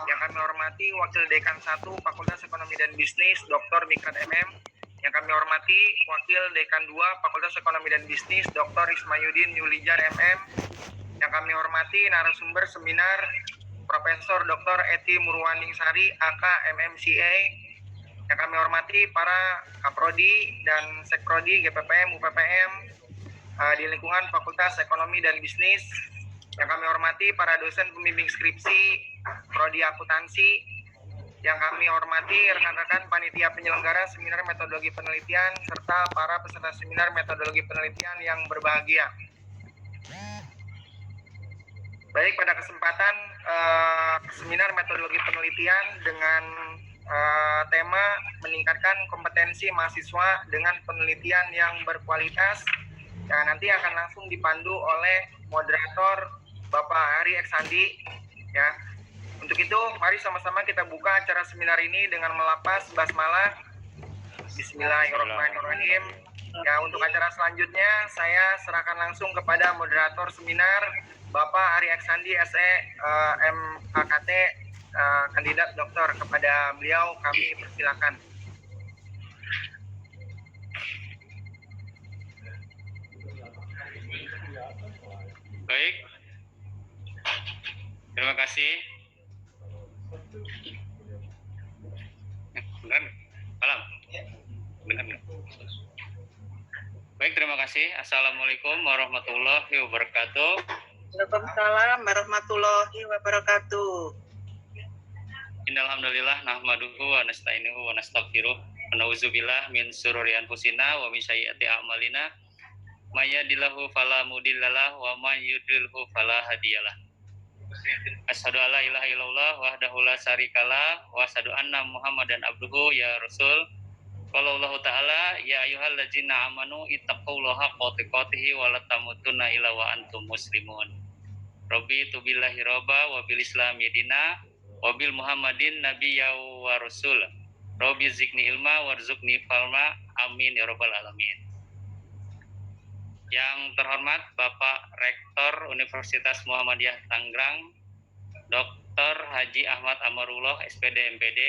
Yang kami hormati Wakil Dekan 1 Fakultas Ekonomi dan Bisnis Dr. Mikrat MM. Yang kami hormati Wakil Dekan 2 Fakultas Ekonomi dan Bisnis Dr. Ismayudin Yulijar MM. Yang kami hormati narasumber seminar Profesor Dr. Eti Murwaningsari AK MMCA. Yang kami hormati para Kaprodi dan Sekprodi GPPM UPPM di lingkungan Fakultas Ekonomi dan Bisnis. Yang kami hormati para dosen pembimbing skripsi Prodi Akuntansi. Yang kami hormati rekan-rekan panitia penyelenggara seminar metodologi penelitian serta para peserta seminar metodologi penelitian yang berbahagia. Baik, pada kesempatan seminar metodologi penelitian dengan tema meningkatkan kompetensi mahasiswa dengan penelitian yang berkualitas, yang nanti akan langsung dipandu oleh moderator Bapak Ari Eksandi. Ya, untuk itu mari sama-sama kita buka acara seminar ini dengan melapas basmalah. Bismillahirrahmanirrahim. Ya, untuk acara selanjutnya saya serahkan langsung kepada moderator seminar Bapak Ari Eksandi SE MAKT kandidat doktor. Kepada beliau kami persilakan. Baik, terima kasih. Benar, malam. Benar. Baik, terima kasih. Assalamualaikum warahmatullahi wabarakatuh. Waalaikumsalam warahmatullahi wabarakatuh. Innalhamdulillah nahmaduhu wa nasta'inuhu wa nastaghfiruh wa na'udzubillah min syururi anfusina wa min sayyiati a'malina may yahdihillahu fala mudhillalah wa may yudlilhu fala hadiyalah. Asyhadu alla ilaha illallah wahdahu la syarikalah wa asyhadu anna Muhammadan abduhu ya rasul. Qala Allah taala ya ayyuhallazina amanu ittaqullaha haqqa tuqatih wa la tamutunna illa wa antum muslimun. Rabbi tubillahi robba wa bil islami dina wa bil muhammadin nabiyya wa rasul. Rabbi zikni ilma warzuqni falma amin ya rabbal alamin. Yang terhormat Bapak Rektor Universitas Muhammadiyah Tangerang Dr. Haji Ahmad Amarullah SPD MPD.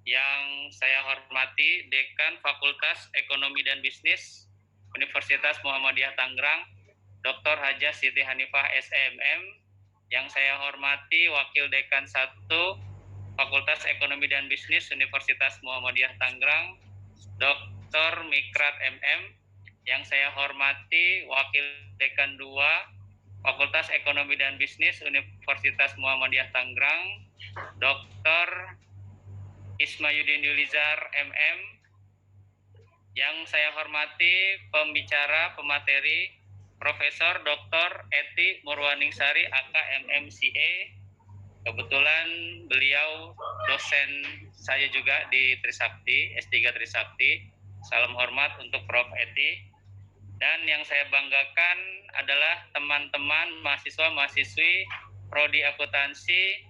Yang saya hormati Dekan Fakultas Ekonomi dan Bisnis Universitas Muhammadiyah Tangerang Dr. Hajah Siti Hanifah SEMM. Yang saya hormati Wakil Dekan 1 Fakultas Ekonomi dan Bisnis Universitas Muhammadiyah Tangerang Dr. Mikrat MM. Yang saya hormati Wakil Dekan 2 Fakultas Ekonomi dan Bisnis Universitas Muhammadiyah Tangerang Dr. Ismayudin Yulizar MM. Yang saya hormati pembicara pemateri Profesor Dr. Eti Murwaningsari AK MMCA. Kebetulan beliau dosen saya juga di Trisakti, S3 Trisakti. Salam hormat untuk Prof. Eti. Dan yang saya banggakan adalah teman-teman mahasiswa-mahasiswi Prodi Akuntansi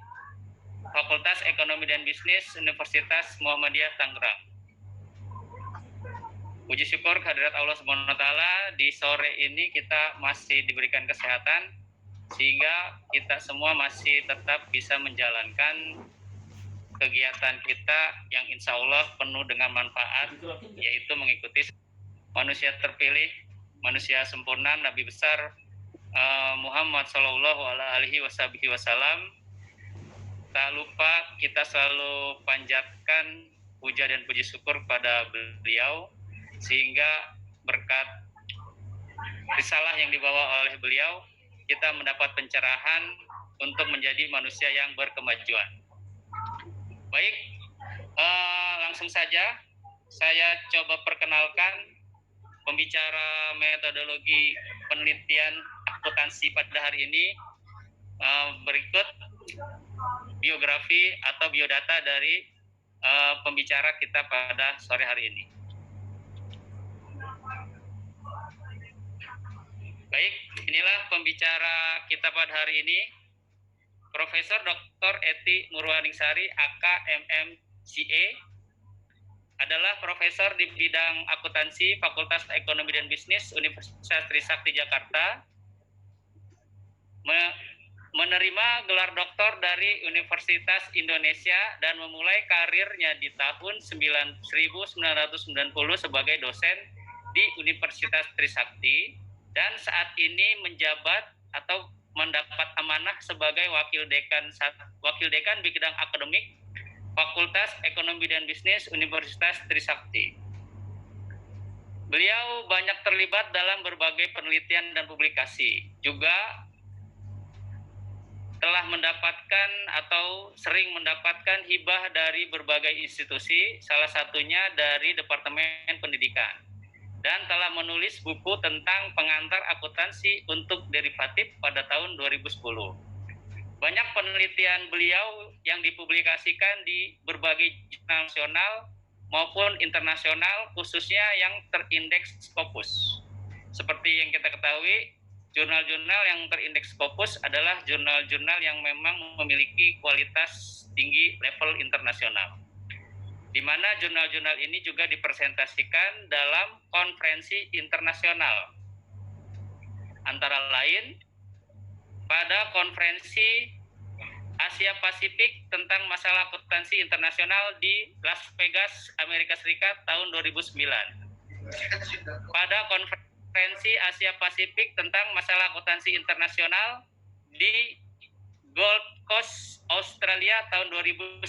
Fakultas Ekonomi dan Bisnis Universitas Muhammadiyah Tangerang. Puji syukur kehadirat Allah Subhanahu wa taala, di sore ini kita masih diberikan kesehatan sehingga kita semua masih tetap bisa menjalankan kegiatan kita yang insya Allah penuh dengan manfaat, yaitu mengikuti manusia terpilih, manusia sempurna, Nabi besar Muhammad Sallallahu Alaihi Wasallam. Tak lupa kita selalu panjatkan puja dan puji syukur pada beliau, sehingga berkat risalah yang dibawa oleh beliau kita mendapat pencerahan untuk menjadi manusia yang berkemajuan. Baik, langsung saja saya coba perkenalkan pembicara metodologi penelitian akuntansi pada hari ini. Berikut biografi atau biodata dari pembicara kita pada sore hari ini. Baik, inilah pembicara kita pada hari ini, Profesor Dr. Eti Murwaningsari AK MMCA, adalah profesor di bidang akuntansi Fakultas Ekonomi dan Bisnis Universitas Trisakti Jakarta, menerima gelar doktor dari Universitas Indonesia dan memulai karirnya di tahun 1990 sebagai dosen di Universitas Trisakti, dan saat ini menjabat atau mendapat amanah sebagai wakil dekan bidang akademik Fakultas Ekonomi dan Bisnis Universitas Trisakti. Beliau banyak terlibat dalam berbagai penelitian dan publikasi, juga telah mendapatkan atau sering mendapatkan hibah dari berbagai institusi, salah satunya dari Departemen Pendidikan, dan telah menulis buku tentang pengantar akuntansi untuk derivatif pada tahun 2010. Banyak penelitian beliau yang dipublikasikan di berbagai jurnal nasional maupun internasional, khususnya yang terindeks Scopus. Seperti yang kita ketahui, jurnal-jurnal yang terindeks Scopus adalah jurnal-jurnal yang memang memiliki kualitas tinggi level internasional, di mana jurnal-jurnal ini juga dipresentasikan dalam konferensi internasional. Antara lain, pada konferensi Asia Pasifik tentang masalah akuntansi internasional di Las Vegas, Amerika Serikat tahun 2009. Pada konferensi Asia Pasifik tentang masalah akuntansi internasional di Gold Coast, Australia tahun 2010.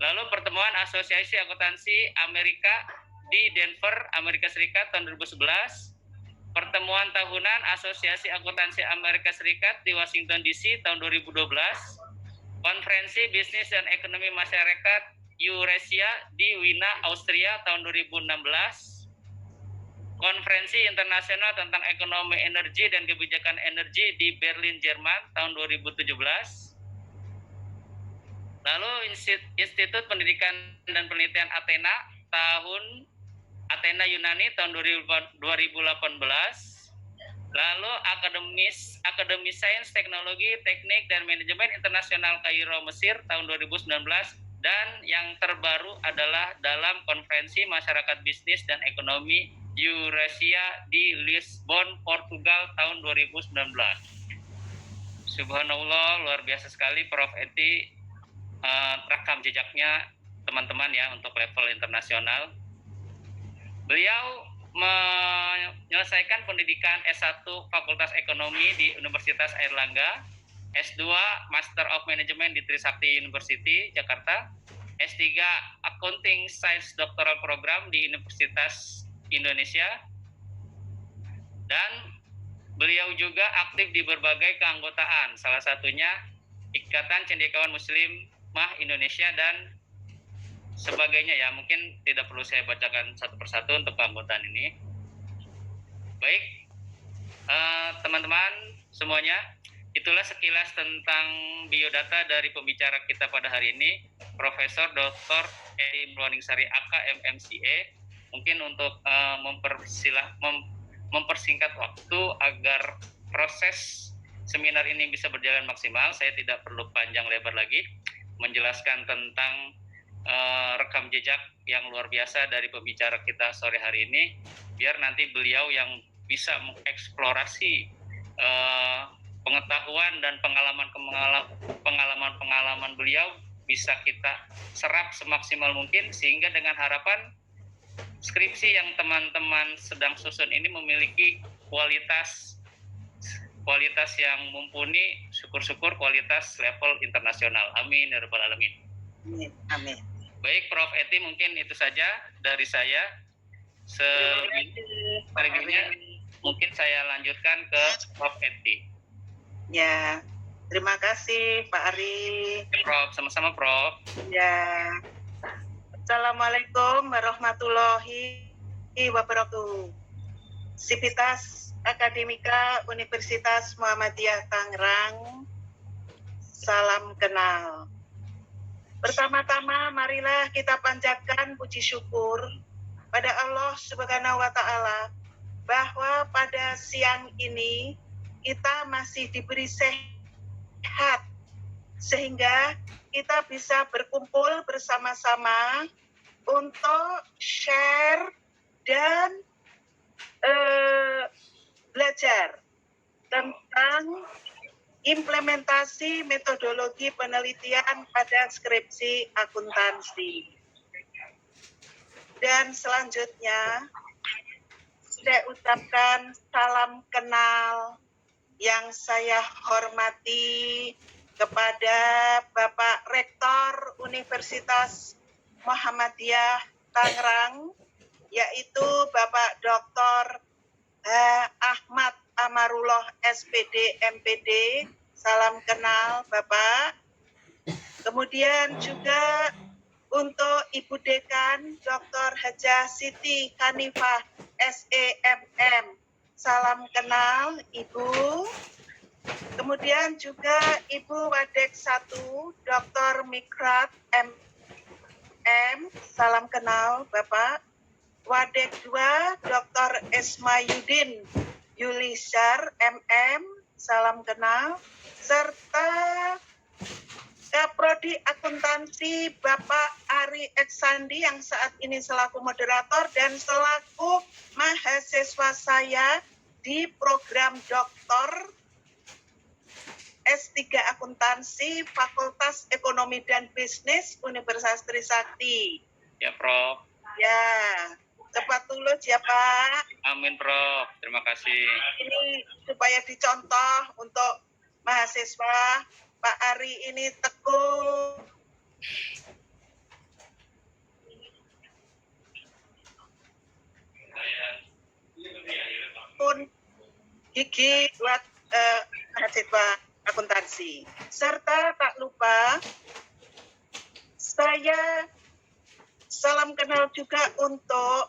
Lalu pertemuan Asosiasi Akuntansi Amerika di Denver, Amerika Serikat tahun 2011. Pertemuan tahunan Asosiasi Akuntansi Amerika Serikat di Washington DC tahun 2012. Konferensi Bisnis dan Ekonomi Masyarakat Eurasia di Wina, Austria tahun 2016. Konferensi Internasional tentang Ekonomi Energi dan Kebijakan Energi di Berlin, Jerman tahun 2017. Lalu Institut Pendidikan dan Penelitian Athena Yunani tahun 2018. Lalu Akademi Sains, Teknologi, Teknik, dan Manajemen Internasional Kairo, Mesir tahun 2019. Dan yang terbaru adalah dalam Konferensi Masyarakat Bisnis dan Ekonomi Eurasia di Lisbon, Portugal tahun 2019. Subhanallah, luar biasa sekali Prof. Eti, rekam jejaknya teman-teman ya untuk level internasional. Beliau menyelesaikan pendidikan S1 Fakultas Ekonomi di Universitas Airlangga, S2 Master of Management di Trisakti University, Jakarta, S3 Accounting Science Doctoral Program di Universitas Indonesia, dan beliau juga aktif di berbagai keanggotaan, salah satunya Ikatan Cendekiawan Muslimah Indonesia dan sebagainya ya. Mungkin tidak perlu saya bacakan satu persatu untuk keanggotaan ini. Baik, teman-teman semuanya, itulah sekilas tentang biodata dari pembicara kita pada hari ini, Profesor Dr. Edi Mulyaningsari AK MMCA. Mungkin untuk mempersingkat waktu agar proses seminar ini bisa berjalan maksimal, saya tidak perlu panjang lebar lagi menjelaskan tentang rekam jejak yang luar biasa dari pembicara kita sore hari ini, biar nanti beliau yang bisa mengeksplorasi pengetahuan dan pengalaman beliau bisa kita serap semaksimal mungkin, sehingga dengan harapan skripsi yang teman-teman sedang susun ini memiliki kualitas yang mumpuni, syukur-syukur kualitas level internasional. Amin ya rabbal alamin. Amin. Baik, Prof. Eti, mungkin itu saja dari saya. Selebihnya mungkin saya lanjutkan ke Prof. Eti. Ya, terima kasih Pak Ari. Prof, sama-sama Prof. Ya, Assalamualaikum warahmatullahi wabarakatuh. Sivitas Akademika Universitas Muhammadiyah Tangerang, salam kenal. Pertama-tama marilah kita panjatkan puji syukur pada Allah Subhanahu wa Ta'ala bahwa pada siang ini kita masih diberi sehat sehingga kita bisa berkumpul bersama-sama untuk share dan belajar tentang implementasi metodologi penelitian pada skripsi akuntansi. Dan selanjutnya, saya ucapkan salam kenal yang saya hormati kepada Bapak Rektor Universitas Muhammadiyah Tangerang, yaitu Bapak Dr. Ahmad Amarullah SPD MPD. Salam kenal Bapak. Kemudian juga untuk Ibu Dekan Dr. Hajah Siti Hanifah SEMM. Salam kenal Ibu. Kemudian juga Ibu Wadek 1 Dr. Mikrat MM. Salam kenal Bapak. Wadek 2 Dr. Ismayudin Yulizar MM, salam kenal, serta Kaprodi Akuntansi Bapak Ari Eksandi yang saat ini selaku moderator dan selaku mahasiswa saya di program Doktor S3 Akuntansi Fakultas Ekonomi dan Bisnis Universitas Trisakti. Ya, Prof. Ya, cepat tulus ya Pak. Amin, Prof. Terima kasih. Ini supaya dicontoh untuk mahasiswa. Pak Ari ini tekun. Gigi buat mahasiswa akuntansi. Serta tak lupa, saya salam kenal juga untuk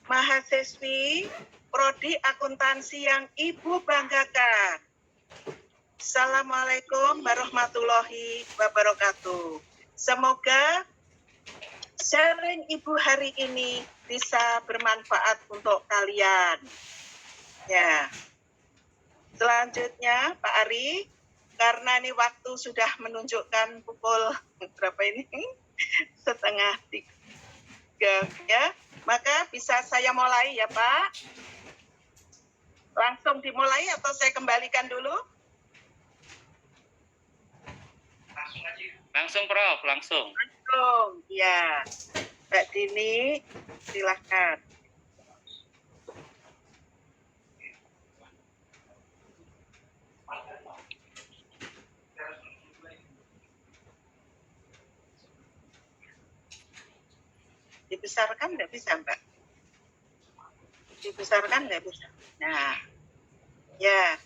mahasiswi Prodi Akuntansi yang Ibu banggakan. Assalamualaikum warahmatullahi wabarakatuh. Semoga sharing Ibu hari ini bisa bermanfaat untuk kalian. Ya. Selanjutnya Pak Ari, karena ini waktu sudah menunjukkan pukul berapa ini? 2:30 ya. Maka bisa saya mulai ya Pak. Langsung dimulai atau saya kembalikan dulu? Langsung, Prof. Langsung. Langsung, ya. Mbak Dini, silahkan. Dibesarkan nggak bisa, Mbak? Dibesarkan nggak bisa. Nah, ya.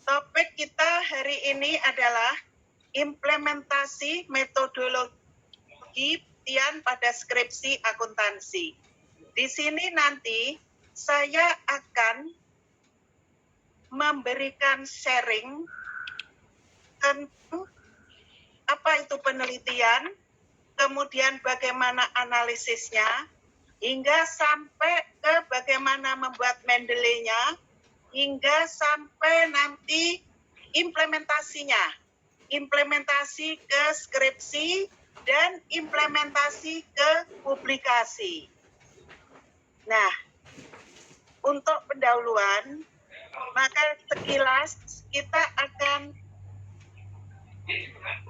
Topik kita hari ini adalah implementasi metodologi penelitian pada skripsi akuntansi. Di sini nanti saya akan memberikan sharing tentang apa itu penelitian, kemudian bagaimana analisisnya, hingga sampai ke bagaimana membuat Mendeley-nya, hingga sampai nanti implementasinya, implementasi ke skripsi dan implementasi ke publikasi. Nah, untuk pendahuluan, maka sekilas kita akan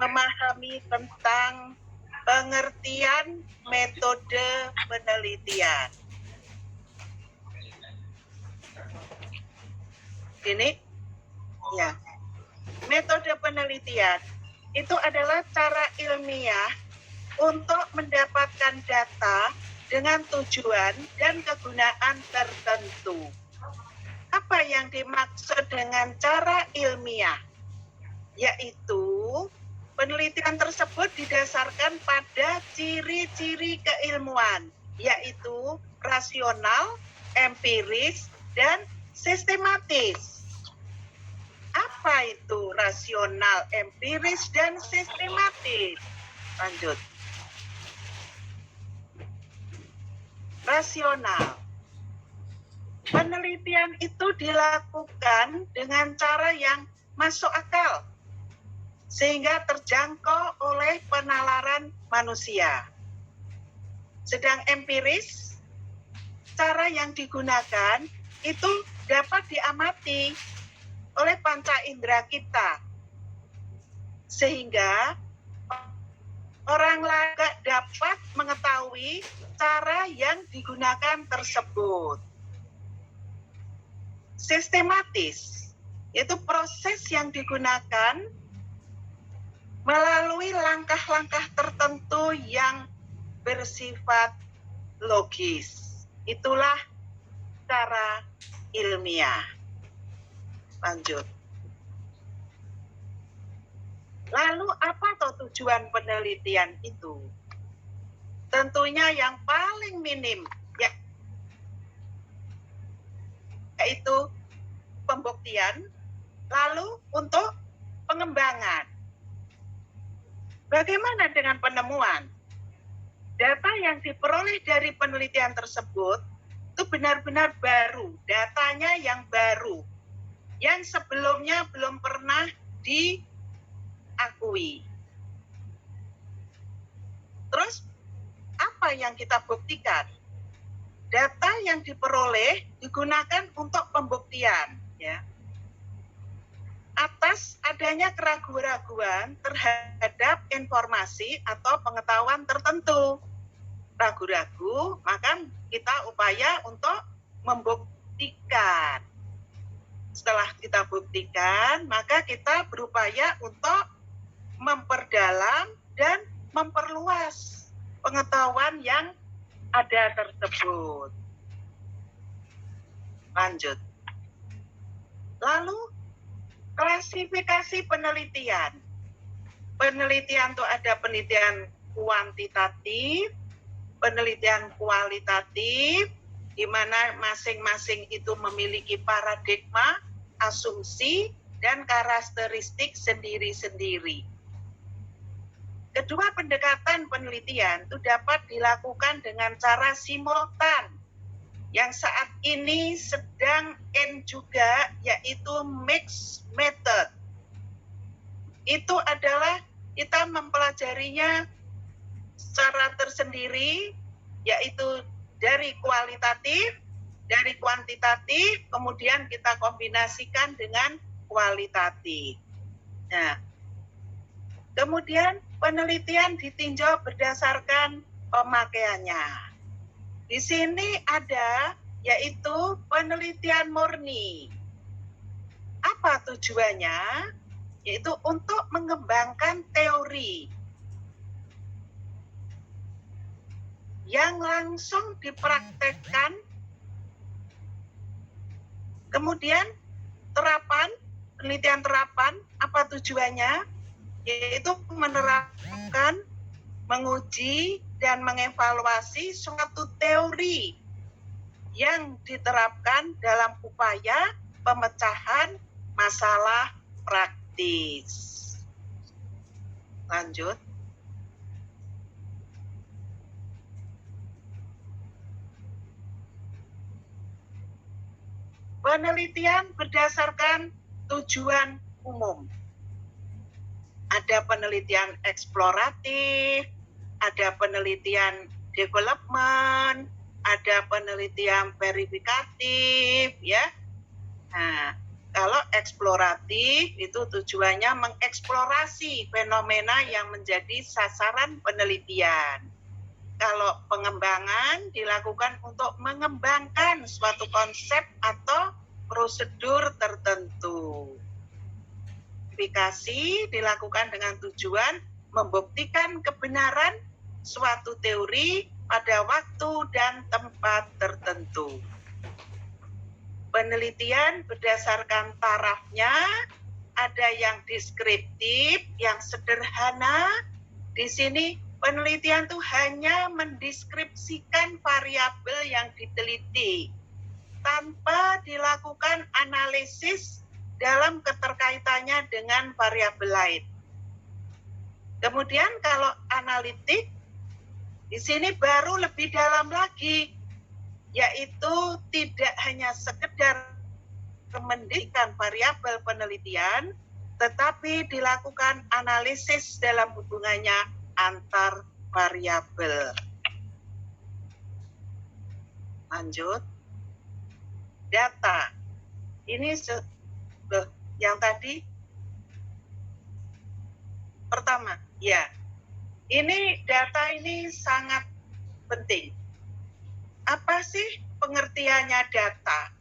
memahami tentang pengertian metode penelitian. Ini, ya, metode penelitian itu adalah cara ilmiah untuk mendapatkan data dengan tujuan dan kegunaan tertentu. Apa yang dimaksud dengan cara ilmiah? Yaitu penelitian tersebut didasarkan pada ciri-ciri keilmuan, yaitu rasional, empiris, dan sistematis. Apa itu rasional, empiris, dan sistematis? Lanjut. Rasional. Penelitian itu dilakukan dengan cara yang masuk akal, sehingga terjangkau oleh penalaran manusia. Sedang empiris, cara yang digunakan itu dapat diamati dinikmati oleh panca indera kita, sehingga orang lain dapat mengetahui cara yang digunakan tersebut. Sistematis, yaitu proses yang digunakan melalui langkah-langkah tertentu yang bersifat logis. Itulah cara ilmiah. Lanjut. Lalu apa tujuan penelitian itu? Tentunya yang paling minim, yaitu pembuktian, lalu untuk pengembangan. Bagaimana dengan penemuan? Data yang diperoleh dari penelitian tersebut itu benar-benar baru, datanya yang baru, yang sebelumnya belum pernah diakui. Terus, apa yang kita buktikan? Data yang diperoleh digunakan untuk pembuktian, ya, atas adanya keraguan-raguan terhadap informasi atau pengetahuan tertentu. Ragu-ragu, maka kita upaya untuk membuktikan. Setelah kita buktikan, maka kita berupaya untuk memperdalam dan memperluas pengetahuan yang ada tersebut. Lanjut. Lalu, klasifikasi penelitian. Penelitian itu ada penelitian kuantitatif, penelitian kualitatif, di mana masing-masing itu memiliki paradigma, asumsi, dan karakteristik sendiri-sendiri. Kedua pendekatan penelitian itu dapat dilakukan dengan cara simultan, yang saat ini sedang in juga, yaitu mixed method. Itu adalah kita mempelajarinya secara tersendiri, yaitu dari kualitatif, dari kuantitatif, kemudian kita kombinasikan dengan kualitatif. Nah, kemudian penelitian ditinjau berdasarkan pemakaiannya. Di sini ada yaitu penelitian murni. Apa tujuannya? Yaitu untuk mengembangkan teori yang langsung dipraktekkan. Kemudian penelitian terapan, apa tujuannya? Yaitu menerapkan, menguji, dan mengevaluasi suatu teori yang diterapkan dalam upaya pemecahan masalah praktis. Lanjut. Penelitian berdasarkan tujuan umum. Ada penelitian eksploratif, ada penelitian development, ada penelitian verifikatif, ya. Nah, kalau eksploratif itu tujuannya mengeksplorasi fenomena yang menjadi sasaran penelitian. Kalau pengembangan dilakukan untuk mengembangkan suatu konsep atau prosedur tertentu. Verifikasi dilakukan dengan tujuan membuktikan kebenaran suatu teori pada waktu dan tempat tertentu. Penelitian berdasarkan tarafnya, ada yang deskriptif, yang sederhana. Di sini penelitian itu hanya mendeskripsikan variabel yang diteliti tanpa dilakukan analisis dalam keterkaitannya dengan variabel lain. Kemudian kalau analitik, di sini baru lebih dalam lagi, yaitu tidak hanya sekedar mendirikan variabel penelitian, tetapi dilakukan analisis dalam hubungannya antar variabel. Lanjut. Data, ini loh, yang tadi pertama, ya. Ini data ini sangat penting. Apa sih pengertiannya data?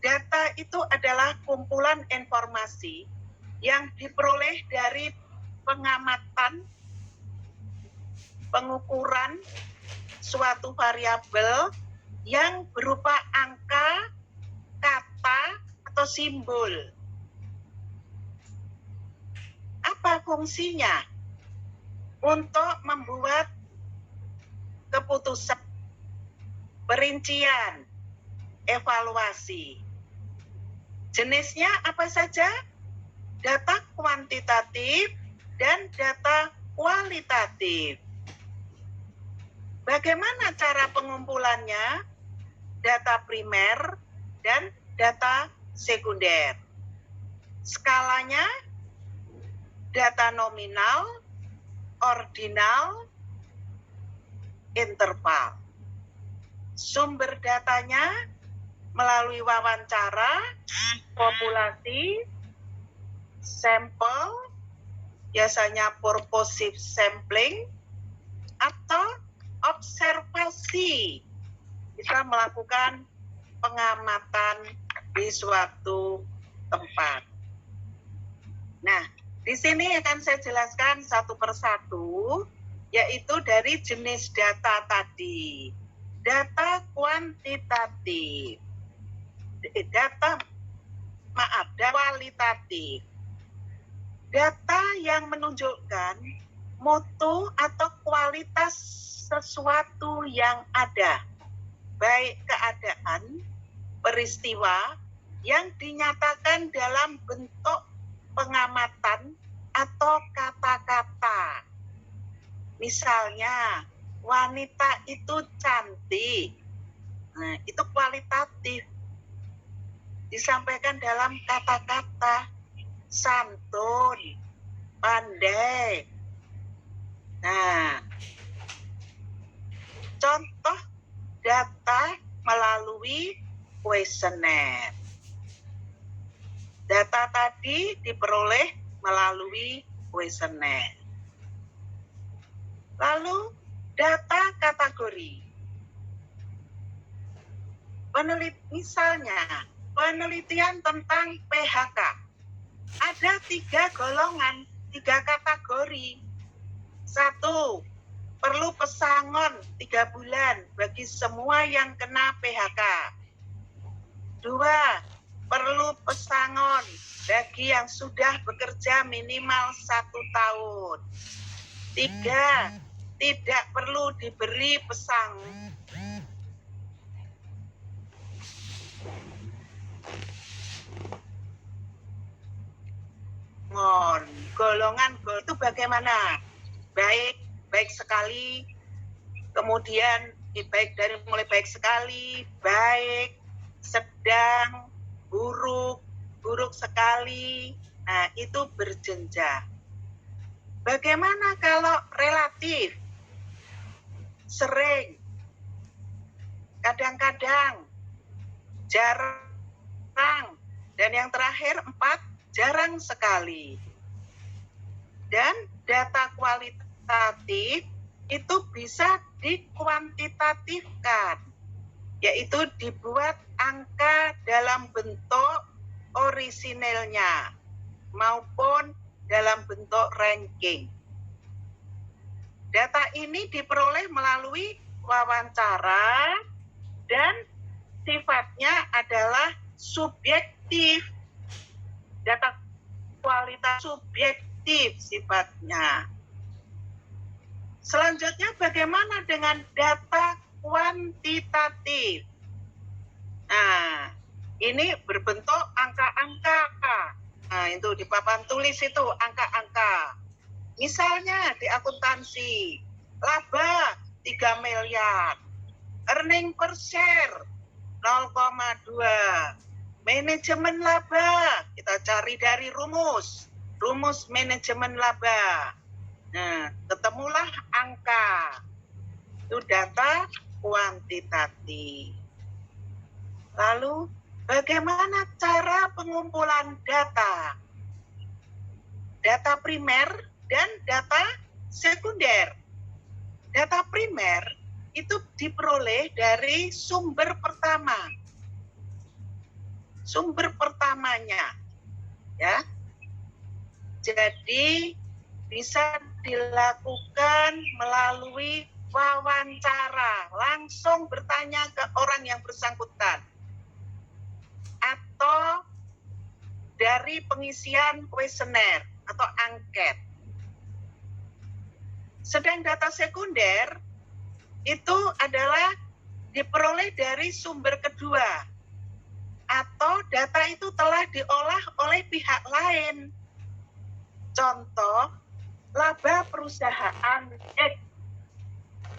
Data itu adalah kumpulan informasi yang diperoleh dari pengamatan, pengukuran suatu variabel yang berupa angka, kata, atau simbol. Apa fungsinya? Untuk membuat keputusan, perincian, evaluasi. Jenisnya apa saja? Data kuantitatif dan data kualitatif. Bagaimana cara pengumpulannya? Data primer dan data sekunder. Skalanya data nominal, ordinal, interval. Sumber datanya melalui wawancara, populasi, sampel, biasanya purposive sampling, atau observasi. Kita melakukan pengamatan di suatu tempat. Nah, di sini akan saya jelaskan satu persatu, yaitu dari jenis data tadi. Data kuantitatif. Data kualitatif. Data yang menunjukkan mutu atau kualitas sesuatu yang ada, baik keadaan, peristiwa yang dinyatakan dalam bentuk pengamatan atau kata-kata. Misalnya, wanita itu cantik. Nah, itu kualitatif. Disampaikan dalam kata-kata, santun, pandai. Nah, contoh data melalui kuesioner. Data tadi diperoleh melalui kuesioner. Lalu data kategori. Misalnya, penelitian tentang PHK. Ada 3 golongan, 3 kategori. 1, perlu pesangon 3 bulan bagi semua yang kena PHK. 2, perlu pesangon bagi yang sudah bekerja minimal 1 tahun. 3, tidak perlu diberi pesangon. Golongan itu bagaimana? Baik sekali, kemudian mulai baik sekali, baik, sedang, buruk sekali. Nah, itu berjenjang. Bagaimana kalau relatif? Sering, kadang-kadang, jarang, dan yang terakhir 4, jarang sekali. Dan data kualitatif itu bisa dikuantitatifkan, yaitu dibuat angka dalam bentuk orisinilnya maupun dalam bentuk ranking. Data ini diperoleh melalui wawancara dan sifatnya adalah subjektif. Data kualitas subjektif sifatnya. Selanjutnya bagaimana dengan data kuantitatif? Nah, ini berbentuk angka-angka. Nah, itu di papan tulis itu angka-angka. Misalnya di akuntansi, laba 3 miliar, earning per share 0,2. Manajemen laba, kita cari dari rumus manajemen laba. Nah, ketemulah angka. Itu data kuantitatif. Lalu bagaimana cara pengumpulan data? Data primer dan data sekunder. Data primer itu diperoleh dari sumber pertama. Sumber pertamanya, ya. Jadi bisa dilakukan melalui wawancara, langsung bertanya ke orang yang bersangkutan, atau dari pengisian kuesioner atau angket. Sedang data sekunder itu adalah diperoleh dari sumber kedua, atau data itu telah diolah oleh pihak lain. Contoh, laba perusahaan X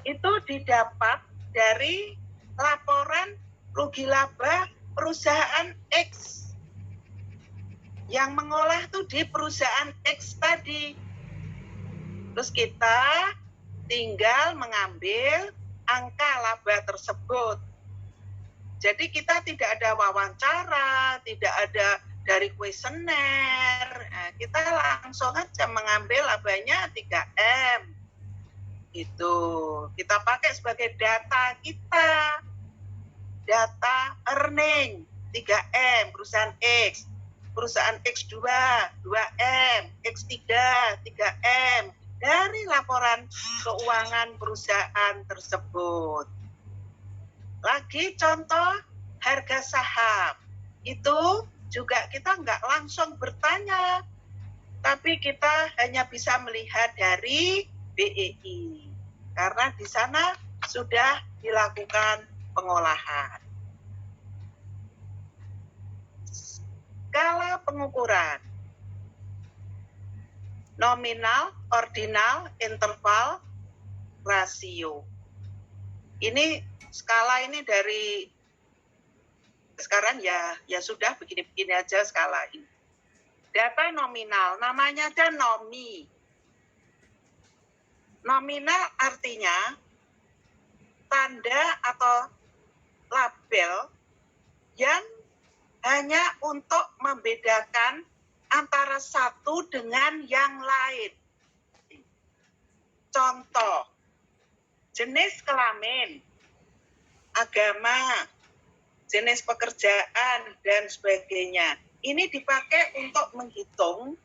itu didapat dari laporan rugi laba perusahaan X. Yang mengolah itu di perusahaan X tadi. Terus kita tinggal mengambil angka laba tersebut. Jadi kita tidak ada wawancara, tidak ada dari kuesioner. Nah, kita langsung aja mengambil labanya 3M. Itu kita pakai sebagai data kita. Data earning 3M, perusahaan X. Perusahaan X2, 2M, X3, 3M. Dari laporan keuangan perusahaan tersebut. Lagi contoh harga saham. Itu juga kita nggak langsung bertanya. Tapi kita hanya bisa melihat dari BEI. Karena di sana sudah dilakukan pengolahan. Skala pengukuran. Nominal, ordinal, interval, rasio. Ini skala ini dari sekarang ya sudah begini-begini aja skala ini. Data nominal, namanya aja nomi. Nominal artinya tanda atau label yang hanya untuk membedakan antara satu dengan yang lain. Contoh, jenis kelamin, agama, jenis pekerjaan, dan sebagainya. Ini dipakai untuk menghitung,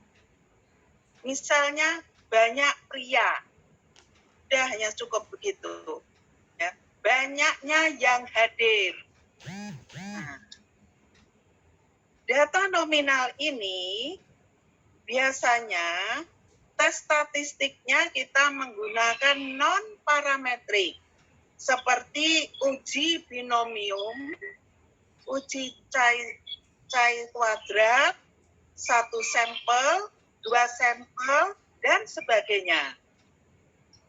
misalnya banyak pria, udah hanya cukup begitu. Ya. Banyaknya yang hadir. Nah, data nominal ini biasanya tes statistiknya kita menggunakan non-parametrik seperti uji binomium, uji cai kuadrat, 1 sampel, 2 sampel, dan sebagainya.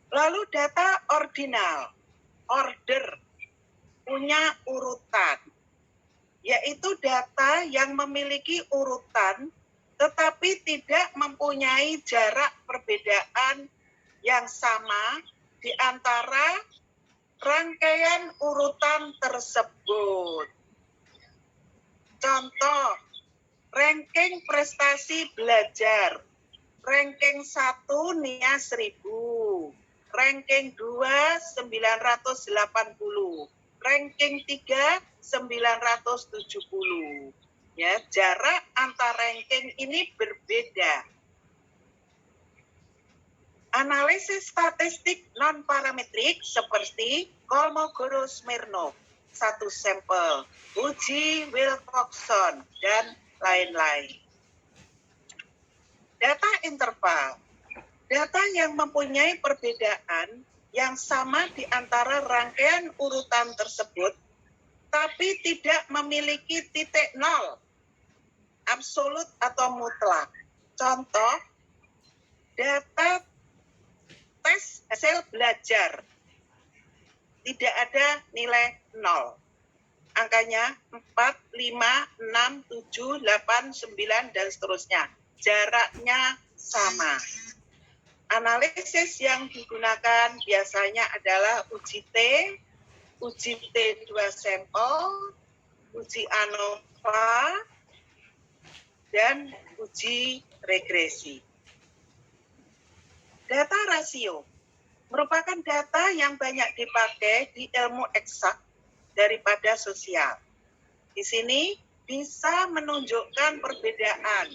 Lalu data ordinal, order, punya urutan, yaitu data yang memiliki urutan tetapi tidak mempunyai jarak perbedaan yang sama di antara rangkaian urutan tersebut. Contoh, ranking prestasi belajar, ranking 1 NIA 1000, ranking 2 980, ranking 3 970. Ya, jarak antar ranking ini berbeda. Analisis statistik non-parametrik seperti Kolmogorov-Smirnov, 1 sampel, uji Wilcoxon, dan lain-lain. Data interval, data yang mempunyai perbedaan yang sama di antara rangkaian urutan tersebut, tapi tidak memiliki titik nol, absolut atau mutlak. Contoh, data tes hasil belajar, tidak ada nilai 0. Angkanya 4, 5, 6, 7, 8, 9, dan seterusnya. Jaraknya sama. Analisis yang digunakan biasanya adalah uji T 2 sampel, uji ANOVA, dan uji regresi. Data rasio merupakan data yang banyak dipakai di ilmu eksak daripada sosial. Di sini bisa menunjukkan perbedaan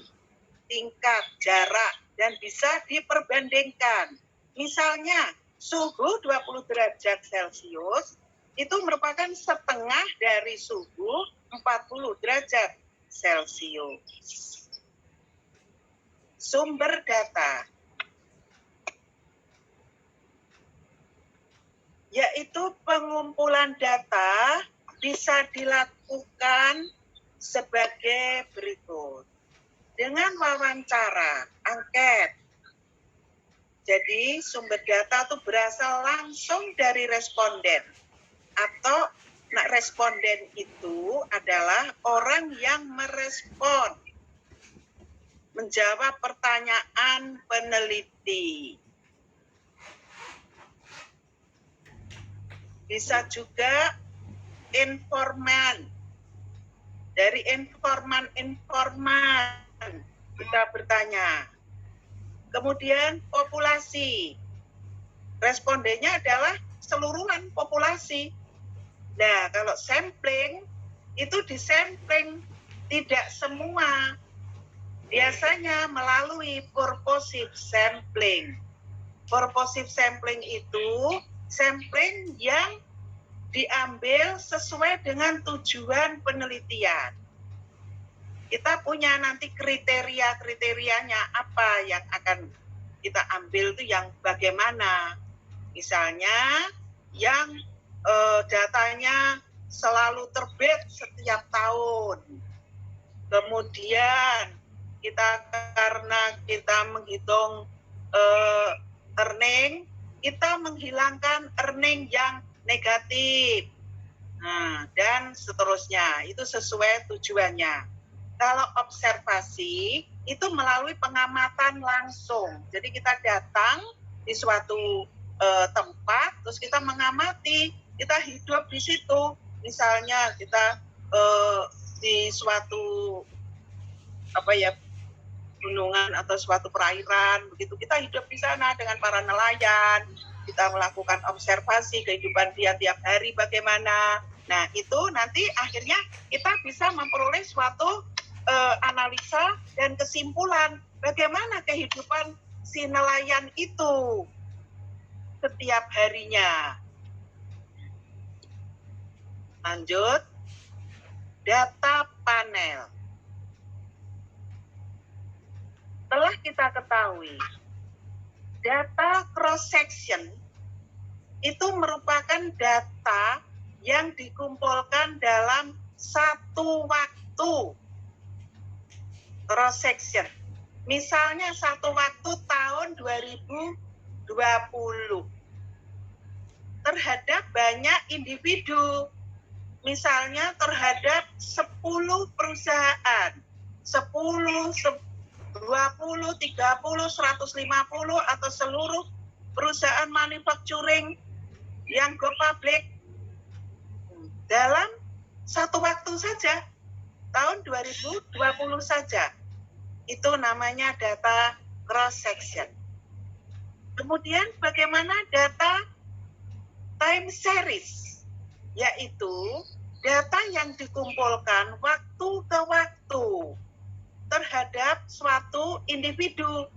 tingkat, jarak, dan bisa diperbandingkan. Misalnya, suhu 20 derajat Celcius itu merupakan setengah dari suhu 40 derajat Celcius. Sumber data yaitu pengumpulan data bisa dilakukan sebagai berikut. Dengan wawancara, angket. Jadi sumber data itu berasal langsung dari responden. Atau responden itu adalah orang yang merespon, menjawab pertanyaan peneliti. Bisa juga informan. Dari informan kita bertanya. Kemudian populasi. Respondennya adalah seluruhan populasi. Nah, kalau sampling, itu disampling tidak semua. Biasanya melalui purposive sampling. Purposive sampling itu sampling yang diambil sesuai dengan tujuan penelitian. Kita punya nanti kriteria-kriterianya apa yang akan kita ambil itu yang bagaimana. Misalnya yang datanya selalu terbit setiap tahun. Kemudian karena kita menghitung earning, kita menghilangkan earning yang negatif. Nah, dan seterusnya, itu sesuai tujuannya. Kalau observasi, itu melalui pengamatan langsung. Jadi kita datang di suatu tempat, terus kita mengamati, kita hidup di situ. Misalnya kita di suatu gunungan atau suatu perairan, begitu kita hidup di sana dengan para nelayan, kita melakukan observasi kehidupan dia tiap hari bagaimana. Nah, itu nanti akhirnya kita bisa memperoleh suatu analisa dan kesimpulan bagaimana kehidupan si nelayan itu setiap harinya. Lanjut, data panel. Telah kita ketahui, data cross-section itu merupakan data yang dikumpulkan dalam satu waktu. Cross-section. Misalnya satu waktu tahun 2020 terhadap banyak individu. Misalnya terhadap 10 perusahaan, 10, 20, 30, 150 atau seluruh perusahaan manufacturing yang go public dalam satu waktu saja, tahun 2020 saja. Itu namanya data cross-section. Kemudian bagaimana data time series, yaitu data yang dikumpulkan waktu ke waktu terhadap suatu individu.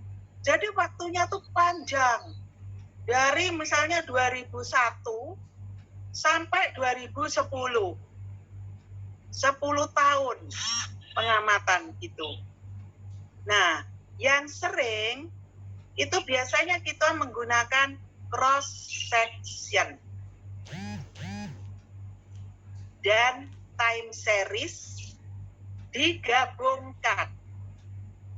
Jadi waktunya tuh panjang. Dari misalnya 2001 sampai 2010. 10 tahun pengamatan itu. Nah, yang sering itu biasanya kita menggunakan cross section dan time series digabungkan.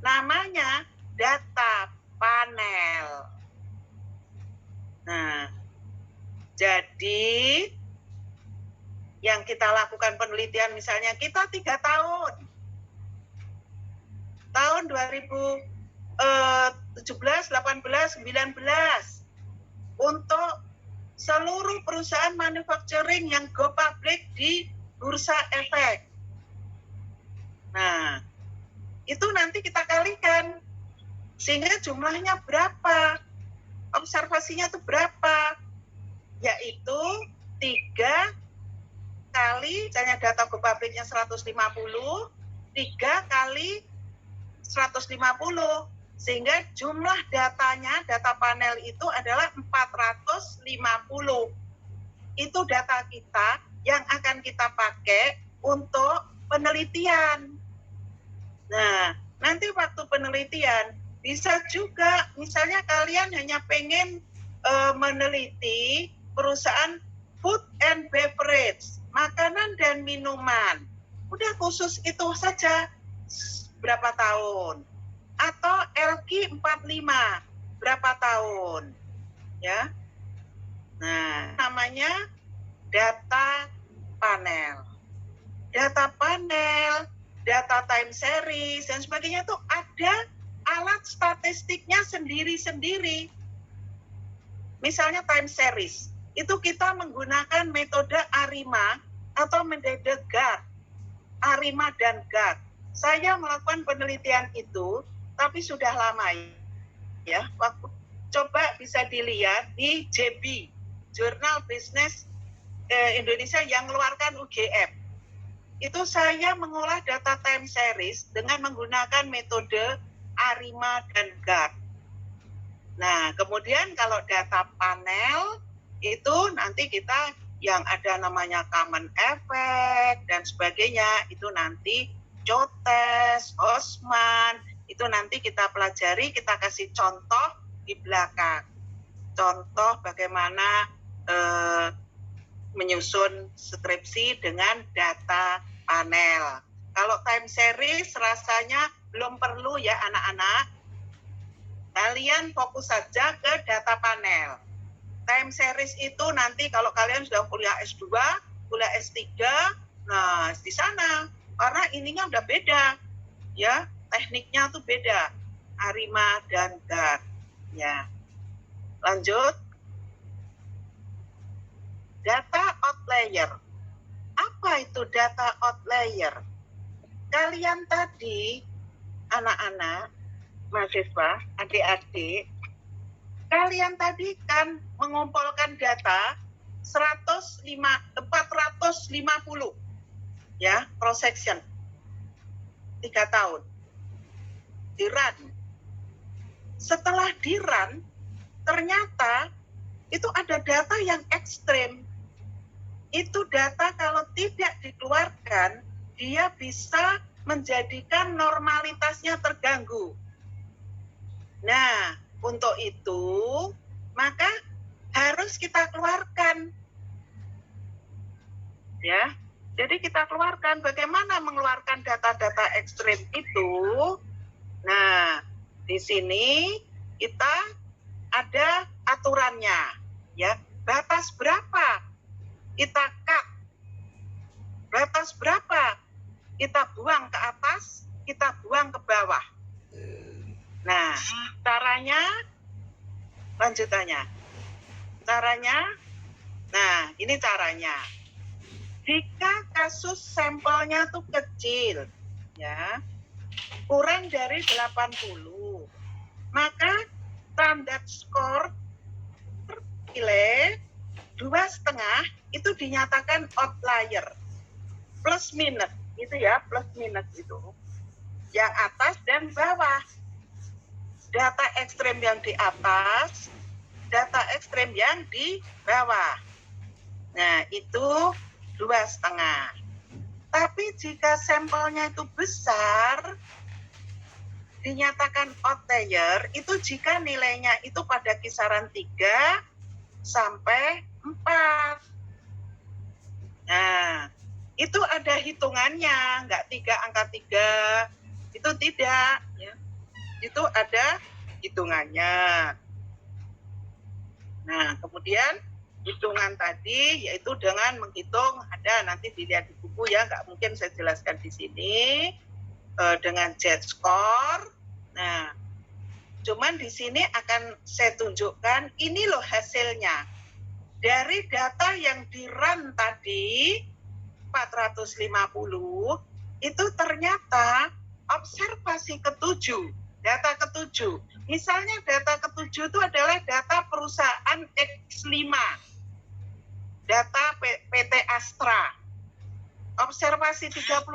Namanya data panel. Nah, jadi yang kita lakukan penelitian misalnya kita 3 tahun. Tahun 2017, 18, 19 untuk seluruh perusahaan manufacturing yang go public di Bursa Efek. Nah, itu nanti kita kalikan sehingga jumlahnya berapa, observasinya itu berapa, yaitu 3 kali, misalnya data go publicnya 150, 3 kali 150, sehingga jumlah datanya, data panel itu adalah 450. Itu data kita yang akan kita pakai untuk penelitian. Nah, nanti waktu penelitian bisa juga, misalnya kalian hanya pengen meneliti perusahaan food and beverage, makanan dan minuman. Udah khusus itu saja berapa tahun. Atau LQ45 berapa tahun. Ya. Nah, namanya data panel. Data panel, data time series dan sebagainya itu ada alat statistiknya sendiri-sendiri. Misalnya time series, itu kita menggunakan metode ARIMA atau metode GARD. ARIMA dan GARD. Saya melakukan penelitian itu, tapi sudah lama ya. Waktu coba bisa dilihat di JB, Jurnal Bisnis Indonesia yang mengeluarkan UGM. Itu saya mengolah data time series dengan menggunakan metode ARIMA dan GARD. Nah, kemudian kalau data panel itu nanti kita yang ada namanya common effect dan sebagainya, itu nanti Jotes, Osman, itu nanti kita pelajari, kita kasih contoh di belakang. Contoh bagaimana menyusun skripsi dengan data panel. Kalau time series rasanya belum perlu ya anak-anak. Kalian fokus saja ke data panel. Time series itu nanti kalau kalian sudah kuliah S2, kuliah S3, nah di sana karena ininya udah beda. Ya, tekniknya tuh beda. ARIMA dan GARD. Ya. Lanjut. Data outlier. Apa itu data outlier? Kalian tadi, anak-anak, mahasiswa, adik-adik, kalian tadi kan mengumpulkan data 450 ya, cross section 3 tahun di run. Setelah di run, ternyata itu ada data yang ekstrem. Itu data kalau tidak dikeluarkan, dia bisa menjadikan normalitasnya terganggu. Nah, untuk itu, maka harus kita keluarkan. Ya, jadi kita keluarkan. Bagaimana mengeluarkan data-data ekstrem itu? Nah, di sini kita ada aturannya. Ya, batas berapa kita cut, batas berapa kita buang ke atas, kita buang ke bawah. Nah, caranya, lanjutannya. Caranya, nah ini caranya. Jika kasus sampelnya tuh kecil, ya, kurang dari 80, maka standar skor nilai 2,5 itu dinyatakan outlier. Plus minus, itu ya, plus minus itu. Yang atas dan bawah. Data ekstrem yang di atas, data ekstrem yang di bawah. Nah, itu 2,5. Tapi jika sampelnya itu besar, dinyatakan outlier, itu jika nilainya itu pada kisaran 3 sampai 4. Nah, itu ada hitungannya, nggak 3 angka 3, itu tidak. Ya. Itu ada hitungannya. Nah, kemudian hitungan tadi yaitu dengan menghitung, ada nanti dilihat di buku ya, nggak mungkin saya jelaskan di sini, dengan Z-score. Nah, cuman di sini akan saya tunjukkan, ini loh hasilnya. Dari data yang di-run tadi, 450, itu ternyata observasi ketujuh, data ketujuh. Misalnya data ketujuh itu adalah data perusahaan X5, data PT Astra. Observasi 36,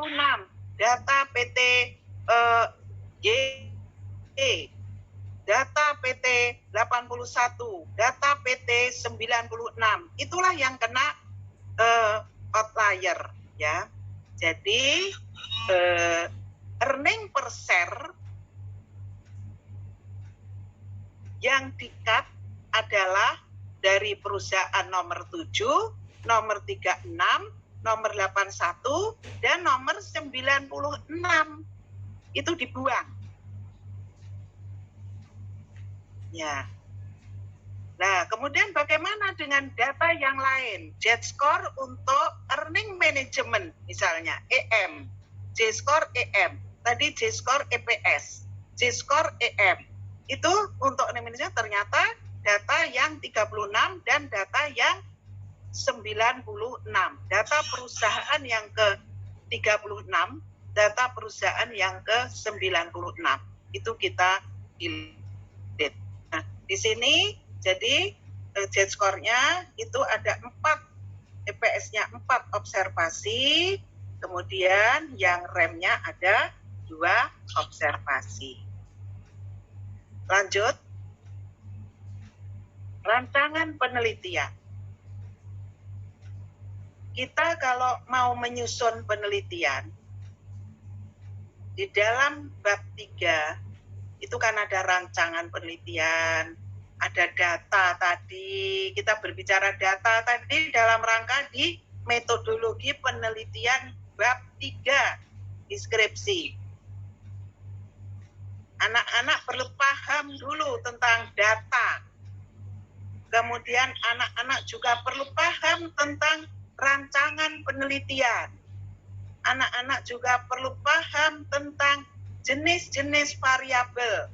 data PT G, data PT 81, data PT 96. Itulah yang kena outlier, ya. Jadi earning per share yang di-cut adalah dari perusahaan nomor 7, nomor 36, nomor 81, dan nomor 96. Itu dibuang. Ya. Nah, kemudian bagaimana dengan data yang lain? Z-score untuk earning management, misalnya EM, Z-score EM, tadi Z-score EPS, Z-score EM. Itu untuk earning management ternyata data yang 36 dan data yang 96. Data perusahaan yang ke-36, data perusahaan yang ke-96. Itu kita delete. Nah, di sini jadi Z-score-nya itu ada 4, EPS-nya 4 observasi, kemudian yang RAM-nya ada 2 observasi. Lanjut. Rancangan penelitian. Kita kalau mau menyusun penelitian, di dalam bab 3, itu kan ada rancangan penelitian, ada data tadi, kita berbicara data tadi dalam rangka di metodologi penelitian bab 3, deskripsi. Anak-anak perlu paham dulu tentang data. Kemudian anak-anak juga perlu paham tentang rancangan penelitian. Anak-anak juga perlu paham tentang jenis-jenis variabel.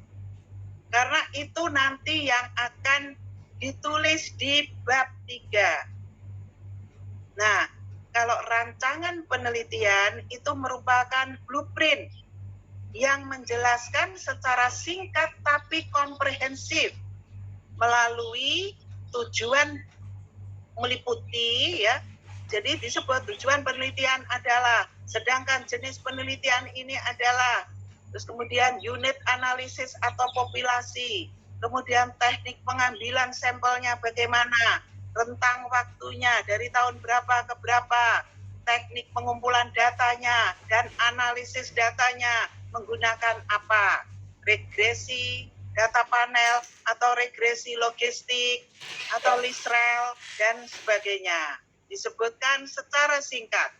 Karena itu nanti yang akan ditulis di bab 3. Nah, kalau rancangan penelitian itu merupakan blueprint yang menjelaskan secara singkat tapi komprehensif melalui tujuan meliputi, ya. Jadi disebut tujuan penelitian adalah, sedangkan jenis penelitian ini adalah, terus kemudian unit analisis atau populasi, kemudian teknik pengambilan sampelnya bagaimana, rentang waktunya dari tahun berapa ke berapa, teknik pengumpulan datanya, dan analisis datanya menggunakan apa, regresi, data panel, atau regresi logistik, atau LISREL, dan sebagainya. Disebutkan secara singkat.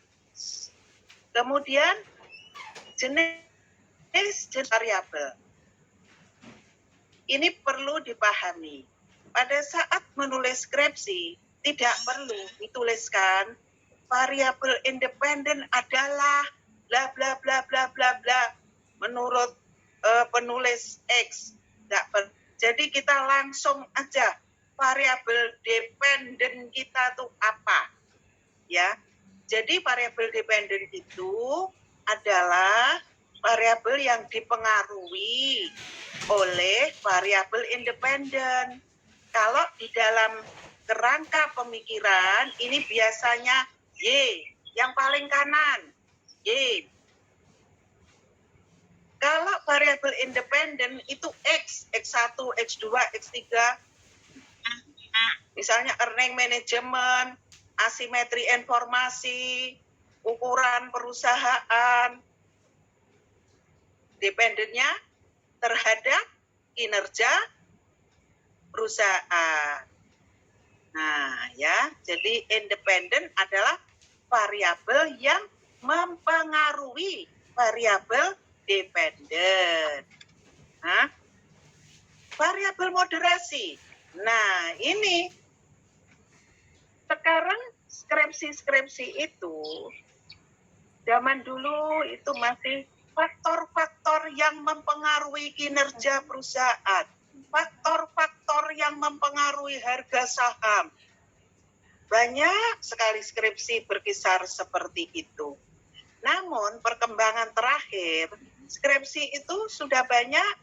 Kemudian jenis variabel. Ini perlu dipahami. Pada saat menulis skripsi, tidak perlu dituliskan variabel independen adalah bla bla bla bla bla bla menurut penulis X. Jadi kita langsung aja variabel dependen kita tuh apa? Ya, jadi variabel dependen itu adalah variabel yang dipengaruhi oleh variabel independen. Kalau di dalam kerangka pemikiran ini biasanya Y, yang paling kanan, Y. Kalau variabel independen itu X, X1, X2, X3, misalnya earning management, asimetri informasi, ukuran perusahaan, dependennya terhadap kinerja perusahaan. Nah, ya, jadi independen adalah variabel yang mempengaruhi variabel dependen. Nah, variabel moderasi. Nah, ini sekarang skripsi-skripsi itu zaman dulu itu masih faktor-faktor yang mempengaruhi kinerja perusahaan, faktor-faktor yang mempengaruhi harga saham. Banyak sekali skripsi berkisar seperti itu. Namun perkembangan terakhir, skripsi itu sudah banyak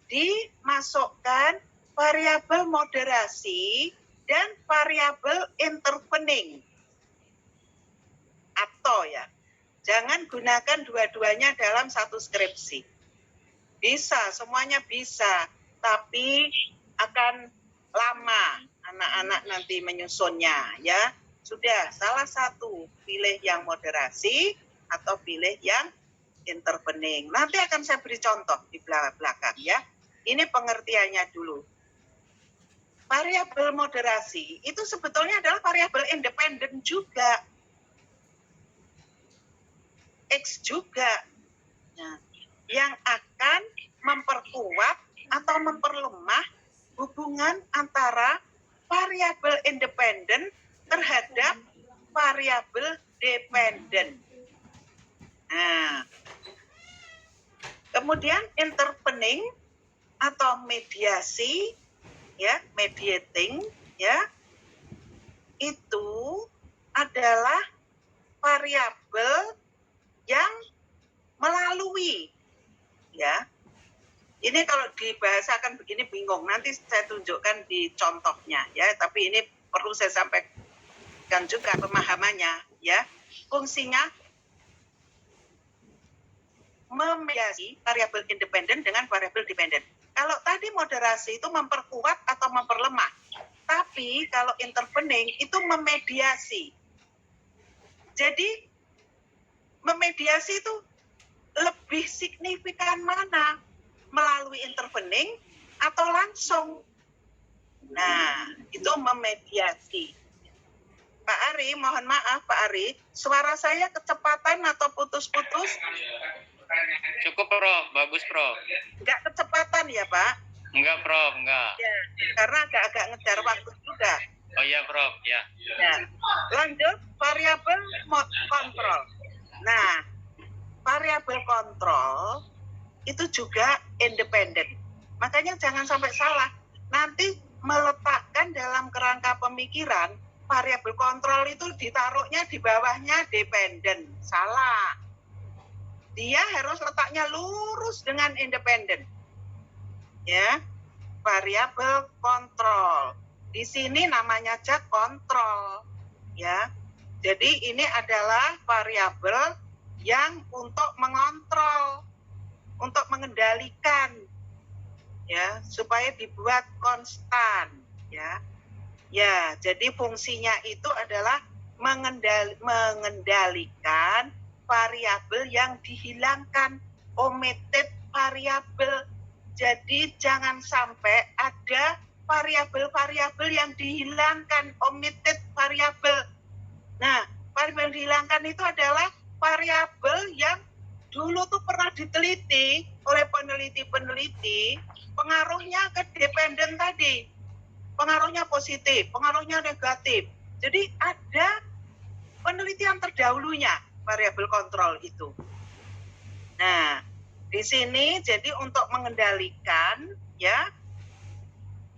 dimasukkan variabel moderasi dan variabel intervening. Atau ya, jangan gunakan dua-duanya dalam satu skripsi. Bisa, semuanya bisa, tapi akan lama anak-anak nanti menyusunnya ya. Sudah, salah satu pilih yang moderasi atau pilih yang intervening. Nanti akan saya beri contoh di belakang ya. Ini pengertiannya dulu. Variabel moderasi itu sebetulnya adalah variabel independen juga. X juga. Nah, yang akan memperkuat atau memperlemah hubungan antara variabel independen terhadap variabel dependen. Nah, kemudian intervening atau mediasi, ya, mediating, ya, itu adalah variabel yang melalui, ya. Ini kalau dibahasakan begini bingung, nanti saya tunjukkan di contohnya, ya. Tapi ini perlu saya sampaikan juga pemahamannya, ya. Fungsinya memediasi variabel independen dengan variabel dependen. Kalau tadi moderasi itu memperkuat atau memperlemah, tapi kalau intervening itu memediasi. Jadi memediasi itu lebih signifikan mana? Melalui intervening atau langsung? Nah, itu memediasi. Pak Ari, mohon maaf Pak Ari, suara saya kecepatan atau putus-putus? Cukup Prof, bagus Prof. Enggak kecepatan ya Pak? Enggak Prof, enggak. Ya, karena agak-agak ngejar waktu juga. Oh iya Prof, ya. Ya. Lanjut, variabel kontrol. Nah, variabel kontrol itu juga independen. Makanya jangan sampai salah. Nanti meletakkan dalam kerangka pemikiran, variabel kontrol itu ditaruhnya di bawahnya dependen. Salah. Dia harus letaknya lurus dengan independen. Ya, variabel kontrol. Di sini namanya aja kontrol. Ya, jadi ini adalah variabel yang untuk mengontrol, untuk mengendalikan, ya, supaya dibuat konstan, ya. Ya, jadi fungsinya itu adalah mengendalikan variabel yang dihilangkan, omitted variabel. Jadi jangan sampai ada variabel-variabel yang dihilangkan, omitted variabel. Nah, variabel yang dihilangkan itu adalah variabel yang dulu tuh pernah diteliti oleh peneliti-peneliti, pengaruhnya ke dependen tadi. Pengaruhnya positif, pengaruhnya negatif. Jadi ada penelitian terdahulunya variabel kontrol itu. Nah, di sini jadi untuk mengendalikan, ya,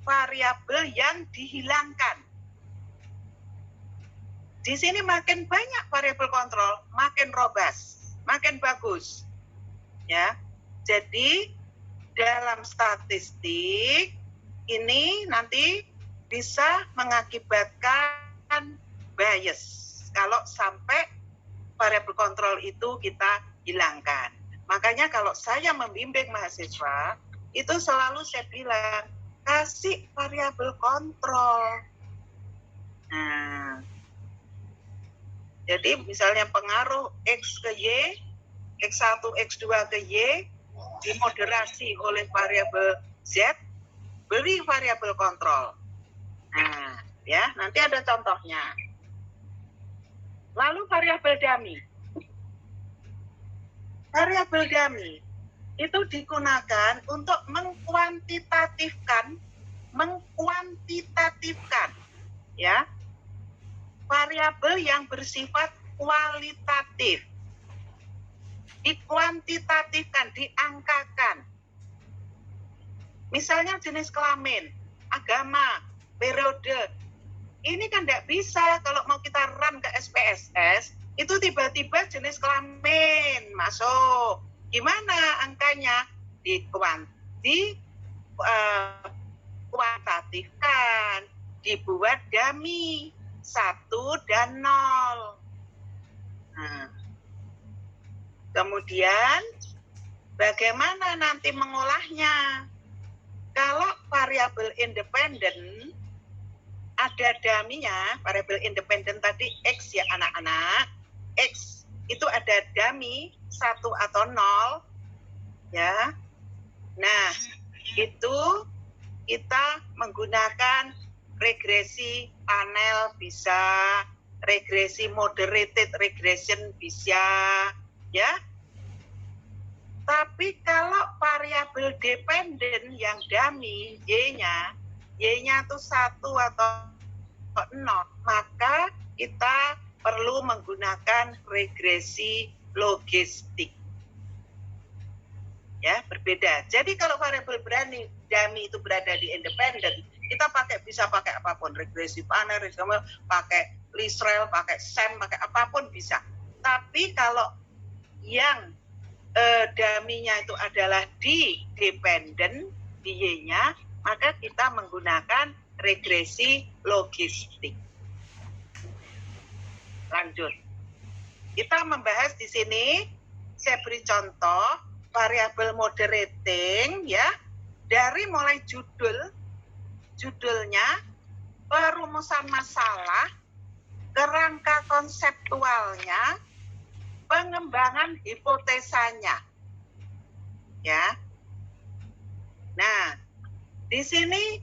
variabel yang dihilangkan. Di sini makin banyak variabel kontrol, makin robust, makin bagus. Ya. Jadi dalam statistik ini nanti bisa mengakibatkan bias kalau sampai variabel kontrol itu kita hilangkan. Makanya kalau saya membimbing mahasiswa, itu selalu saya bilang, kasih variabel kontrol. Nah, jadi misalnya pengaruh X ke Y, X1, X2 ke Y, dimoderasi oleh variabel Z, beri variabel kontrol. Nah, ya, nanti ada contohnya. Lalu variabel dummy. Variabel dummy itu digunakan untuk mengkuantitatifkan, ya, variabel yang bersifat kualitatif. Dikuantitatifkan, diangkakan. Misalnya jenis kelamin, agama, periode. Ini kan tidak bisa kalau mau kita run ke SPSS, itu tiba-tiba jenis kelamin masuk. Gimana angkanya? Kuantitatifkan, dibuat dummy 1 dan 0. Nah, kemudian bagaimana nanti mengolahnya? Kalau variabel independen ada dummy-nya, variabel independen tadi X ya anak-anak, X itu ada dummy 1 atau 0 ya. Nah, itu kita menggunakan regresi panel bisa, regresi moderated regression bisa ya. Tapi kalau variabel dependen yang dummy Y-nya itu 1 atau 0, maka kita perlu menggunakan regresi logistik. Ya, berbeda. Jadi kalau variabel dummy itu berada di independen, kita bisa pakai apapun, regresi panel, pakai least rel, pakai SEM, pakai apapun bisa. Tapi kalau yang dummy-nya itu adalah di dependen, di Y-nya, maka kita menggunakan regresi logistik. Lanjut. Kita membahas di sini, saya beri contoh, variabel moderating, ya, dari mulai judulnya, perumusan masalah, kerangka konseptualnya, pengembangan hipotesanya. Ya. Nah, di sini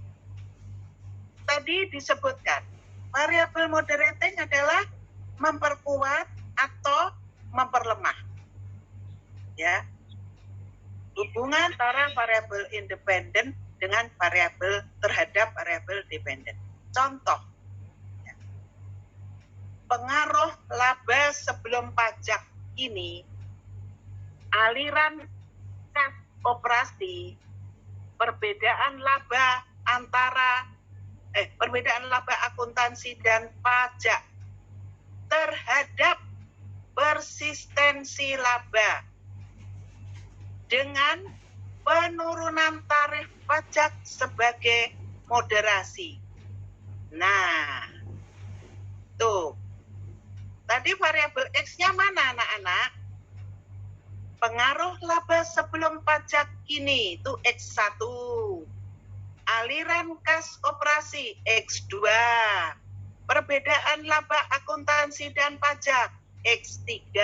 tadi disebutkan variabel moderating adalah memperkuat atau memperlemah. Ya. Hubungan antara variabel independen dengan variabel terhadap variabel dependen. Contoh. Ya. Pengaruh laba sebelum pajak ini, aliran kas operasi, perbedaan laba akuntansi dan pajak terhadap persistensi laba dengan penurunan tarif pajak sebagai moderasi. Nah, tuh. Tadi variabel X-nya mana anak-anak? Pengaruh laba sebelum pajak kini itu X1. Aliran kas operasi X2. Perbedaan laba akuntansi dan pajak X3.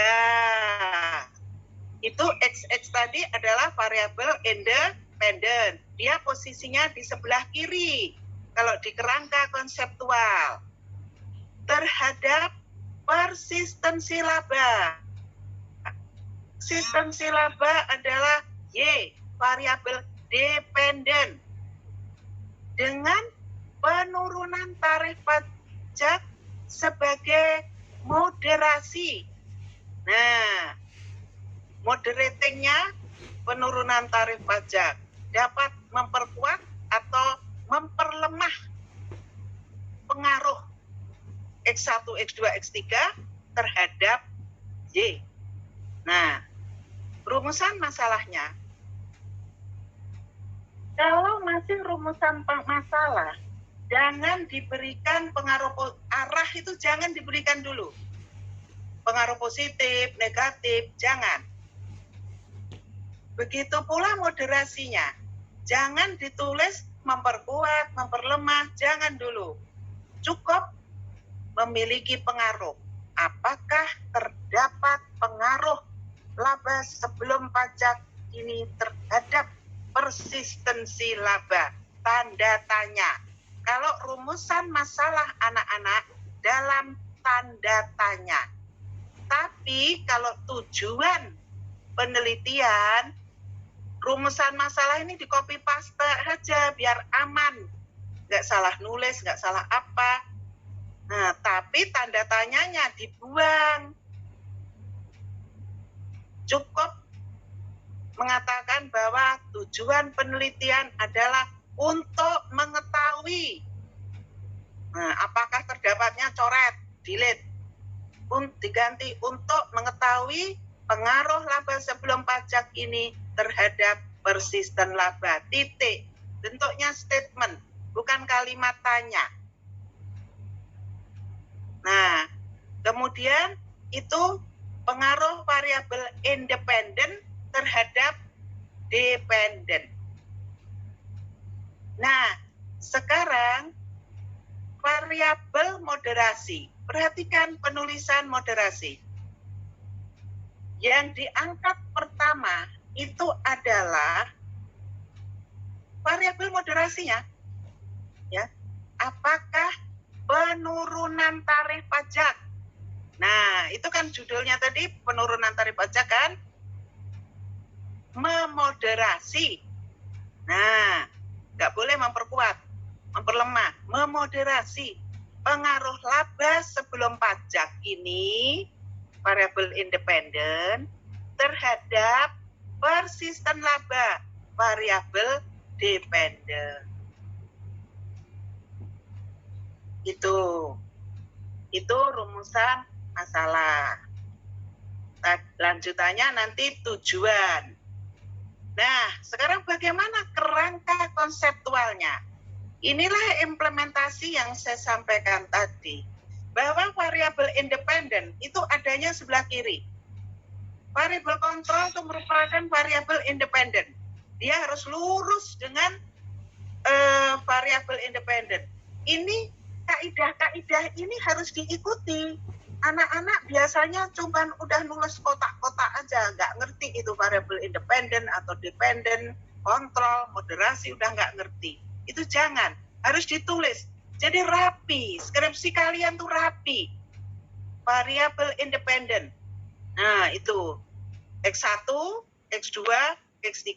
Itu XX tadi adalah variabel independen. Dia posisinya di sebelah kiri. Kalau di kerangka konseptual. Terhadap persistensi laba. Persistensi laba adalah Y, variabel dependen. Dengan penurunan tarif pajak sebagai moderasi. Nah, moderatingnya penurunan tarif pajak dapat memperkuat atau memperlemah pengaruh X1, X2, X3 terhadap Y. Nah, rumusan masalahnya, kalau masih rumusan masalah, jangan diberikan pengaruh arah itu jangan diberikan dulu. Pengaruh positif, negatif, jangan. Begitu pula moderasinya. Jangan ditulis memperkuat, memperlemah, jangan dulu. Cukup memiliki pengaruh. Apakah terdapat pengaruh laba sebelum pajak ini terhadap persistensi laba? Tanda tanya. Kalau rumusan masalah anak-anak dalam tanda tanya. Tapi kalau tujuan penelitian, rumusan masalah ini di copy paste aja biar aman. Nggak salah nulis, nggak salah apa. Nah, tapi tanda tanyanya dibuang. Cukup mengatakan bahwa tujuan penelitian adalah untuk mengetahui apakah terdapatnya coret, delete. diganti untuk mengetahui pengaruh laba sebelum pajak ini terhadap persisten laba. Titik. Bentuknya statement, bukan kalimat tanya. Nah, kemudian itu pengaruh variabel independen terhadap dependen. Nah, sekarang variabel moderasi. Perhatikan penulisan moderasi. Yang diangkat pertama itu adalah variabel moderasinya. Ya. Apakah penurunan tarif pajak? Nah, itu kan judulnya tadi penurunan tarif pajak kan? Memoderasi. Nah, nggak boleh memperkuat, memperlemah, memoderasi. Pengaruh laba sebelum pajak ini, variabel independen, terhadap persisten laba, variabel dependen. Itu rumusan masalah. Lanjutannya nanti tujuan. Nah, sekarang bagaimana kerangka konseptualnya? Inilah implementasi yang saya sampaikan tadi. Bahwa variabel independen itu adanya sebelah kiri. Variabel kontrol itu merupakan variabel independen. Dia harus lurus dengan variabel independen. Ini kaidah-kaidah ini harus diikuti. Anak-anak biasanya cuma udah nulis kotak-kotak aja, nggak ngerti itu variabel independen atau dependen, kontrol, moderasi, udah nggak ngerti. Itu jangan, harus ditulis. Jadi rapi, skripsi kalian tuh rapi. Variabel independen. Nah, itu X1, X2, X3.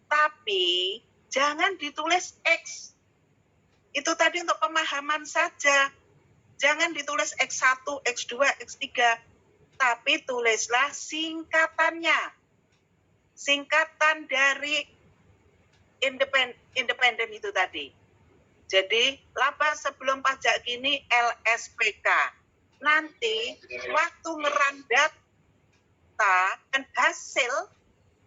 Tapi jangan ditulis X. Itu tadi untuk pemahaman saja. Jangan ditulis X1, X2, X3. Tapi tulislah singkatannya. Singkatan dari independen itu tadi. Jadi, laba sebelum pajak gini LSPK. Nanti, waktu ngeran data dan hasil,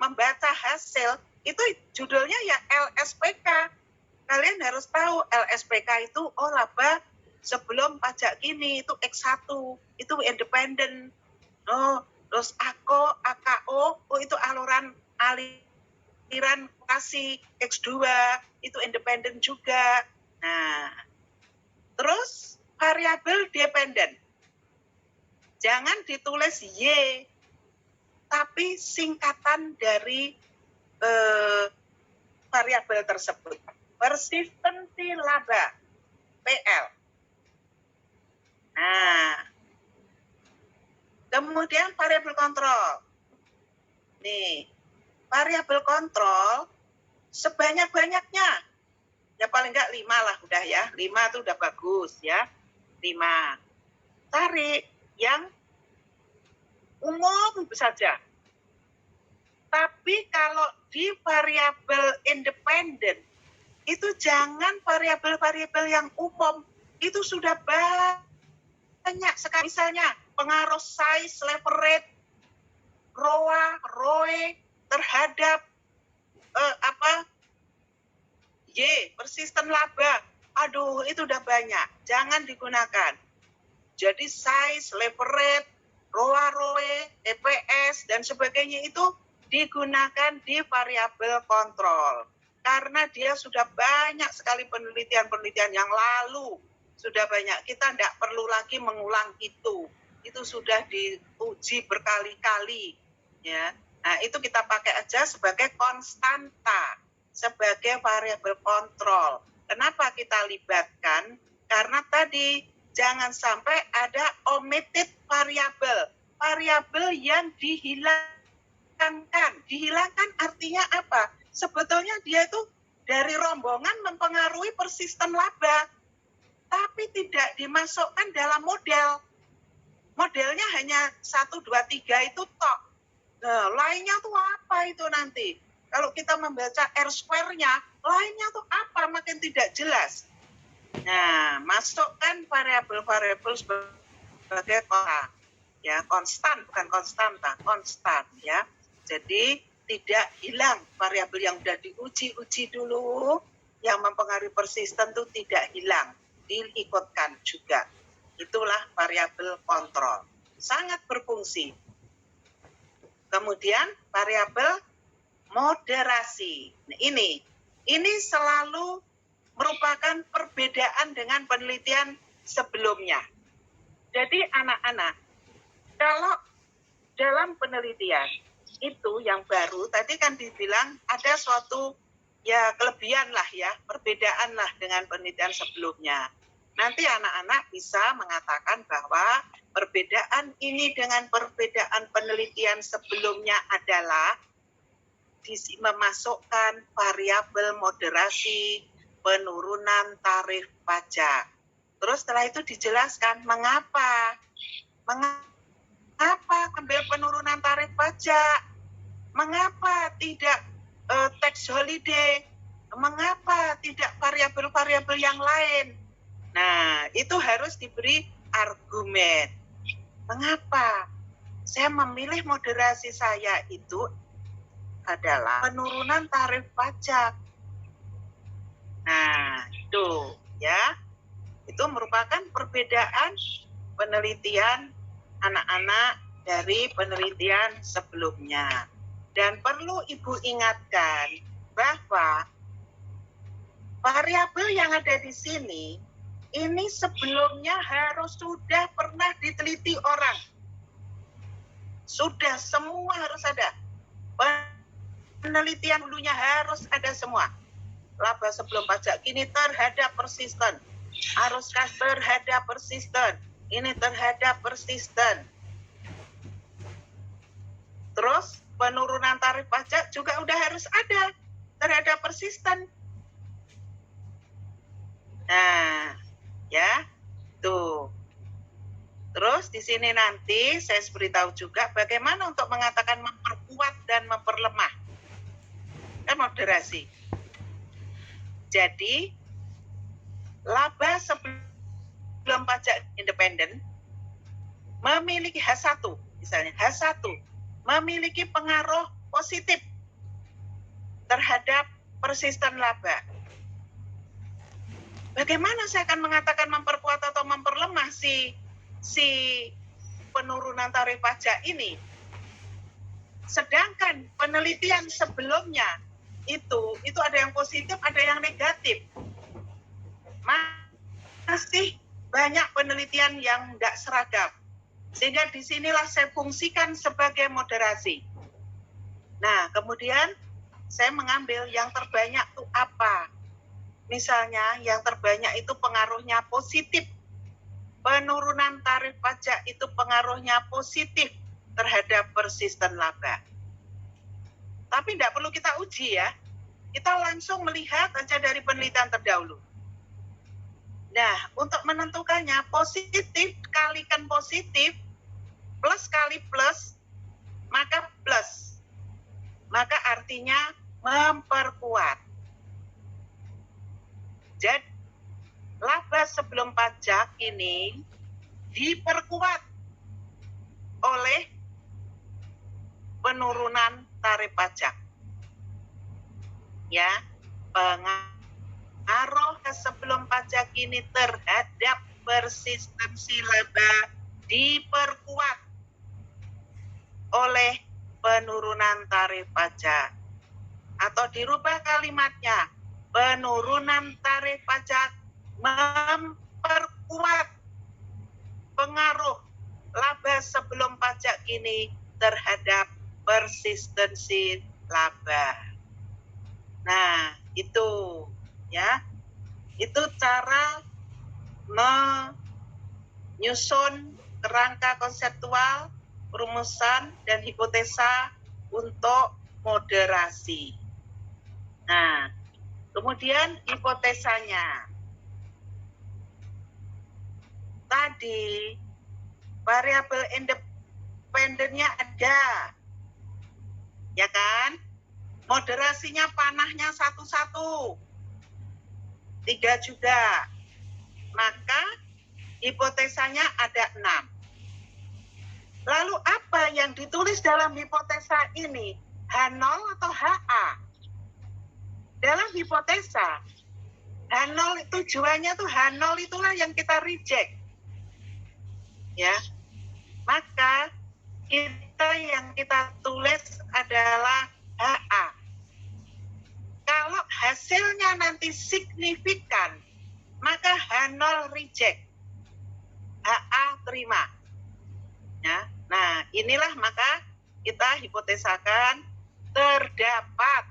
membaca hasil, itu judulnya ya LSPK. Kalian harus tahu LSPK itu, oh laba sebelum pajak gini, itu X1, itu independen. Oh, terus AKO, oh itu aliran kasih X2, itu independen juga. Nah, terus variabel dependen. Jangan ditulis Y, tapi singkatan dari variabel tersebut. Persistensi laba, PL. Nah, kemudian variabel kontrol. Nih, variabel kontrol sebanyak-banyaknya. Ya paling enggak 5 lah udah ya. 5 itu udah bagus ya. 5. Cari yang umum saja. Tapi kalau di variabel independen, itu jangan variabel-variabel yang umum. Itu sudah banyak sekali. Misalnya pengaruh size, leverage, ROA, ROE terhadap persisten laba. Aduh, itu udah banyak. Jangan digunakan. Jadi size, leverage, ROA, ROE, EPS, dan sebagainya itu digunakan di variabel kontrol. Karena dia sudah banyak sekali penelitian-penelitian yang lalu. Sudah banyak. Kita tidak perlu lagi mengulang itu. Itu sudah diuji berkali-kali. Ya. Nah, itu kita pakai aja sebagai konstanta, sebagai variabel kontrol. Kenapa kita libatkan? Karena tadi jangan sampai ada omitted variabel. Variabel yang dihilangkan. Dihilangkan artinya apa? Sebetulnya dia itu dari rombongan mempengaruhi persisten laba, tapi tidak dimasukkan dalam model. Modelnya hanya 1, 2, 3 itu tok. Nah, lainnya tuh apa itu nanti? Kalau kita membaca R-square-nya, lainnya tuh apa? Makin tidak jelas. Nah, masukkan variabel-variabel sebagai kota. ya, konstan, bukan konstanta, konstan ya. Jadi tidak hilang variabel yang sudah diuji dulu, yang mempengaruhi persisten itu tidak hilang, diikutkan juga. Itulah variabel kontrol, sangat berfungsi. Kemudian variabel moderasi. Nah, ini selalu merupakan perbedaan dengan penelitian sebelumnya. Jadi anak-anak, kalau dalam penelitian itu yang baru, tadi kan dibilang ada suatu ya kelebihan lah ya, perbedaan lah dengan penelitian sebelumnya. Nanti anak-anak bisa mengatakan bahwa perbedaan ini dengan perbedaan penelitian sebelumnya adalah memasukkan variabel moderasi penurunan tarif pajak. Terus setelah itu dijelaskan mengapa ambil penurunan tarif pajak, mengapa tidak tax holiday, mengapa tidak variabel-variabel yang lain. Nah, itu harus diberi argumen. Mengapa saya memilih moderasi saya itu adalah penurunan tarif pajak. Nah, itu ya. Itu merupakan perbedaan penelitian anak-anak dari penelitian sebelumnya. Dan perlu Ibu ingatkan bahwa variabel yang ada di sini ini sebelumnya harus sudah pernah diteliti orang. Sudah semua harus ada. Penelitian dulunya harus ada semua. Laba sebelum pajak ini terhadap persisten. Haruskah terhadap persisten? Ini terhadap persisten. Terus penurunan tarif pajak juga udah harus ada terhadap persisten. Nah, ya, tuh. Terus di sini nanti saya beritahu juga bagaimana untuk mengatakan memperkuat dan memperlemah. Kan moderasi. Jadi, laba sebelum pajak independen memiliki H1, misalnya H1 memiliki pengaruh positif terhadap persisten laba. Bagaimana saya akan mengatakan memperkuat atau memperlemah si penurunan tarif pajak ini? Sedangkan penelitian sebelumnya itu ada yang positif, ada yang negatif. Masih banyak penelitian yang tidak seragam. Sehingga disinilah saya fungsikan sebagai moderasi. Nah, kemudian saya mengambil yang terbanyak itu apa? Misalnya yang terbanyak itu pengaruhnya positif. Penurunan tarif pajak itu pengaruhnya positif terhadap persisten laba. Tapi tidak perlu kita uji ya. Kita langsung melihat aja dari penelitian terdahulu. Nah, untuk menentukannya positif kalikan positif, plus kali plus, maka plus. Maka artinya memperkuat. Jadi, laba sebelum pajak ini diperkuat oleh penurunan tarif pajak. Ya, pengaruh sebelum pajak ini terhadap persistensi laba diperkuat oleh penurunan tarif pajak. Atau dirubah kalimatnya, penurunan tarif pajak memperkuat pengaruh laba sebelum pajak ini terhadap persistensi laba. Nah, itu ya. Itu cara menyusun kerangka konseptual, perumusan dan hipotesa untuk moderasi. Nah, kemudian hipotesanya. Tadi variabel independennya ada. Ya kan? Moderasinya panahnya 1-1. 3 juga. Maka hipotesanya ada 6. Lalu apa yang ditulis dalam hipotesa ini? H0 atau HA? Dalam hipotesa, H0 tujuannya tuh H0 itulah yang kita reject. Ya. Maka yang kita tulis adalah HA. Kalau hasilnya nanti signifikan, maka H0 reject, HA terima. Ya. Nah, inilah maka kita hipotesakan terdapat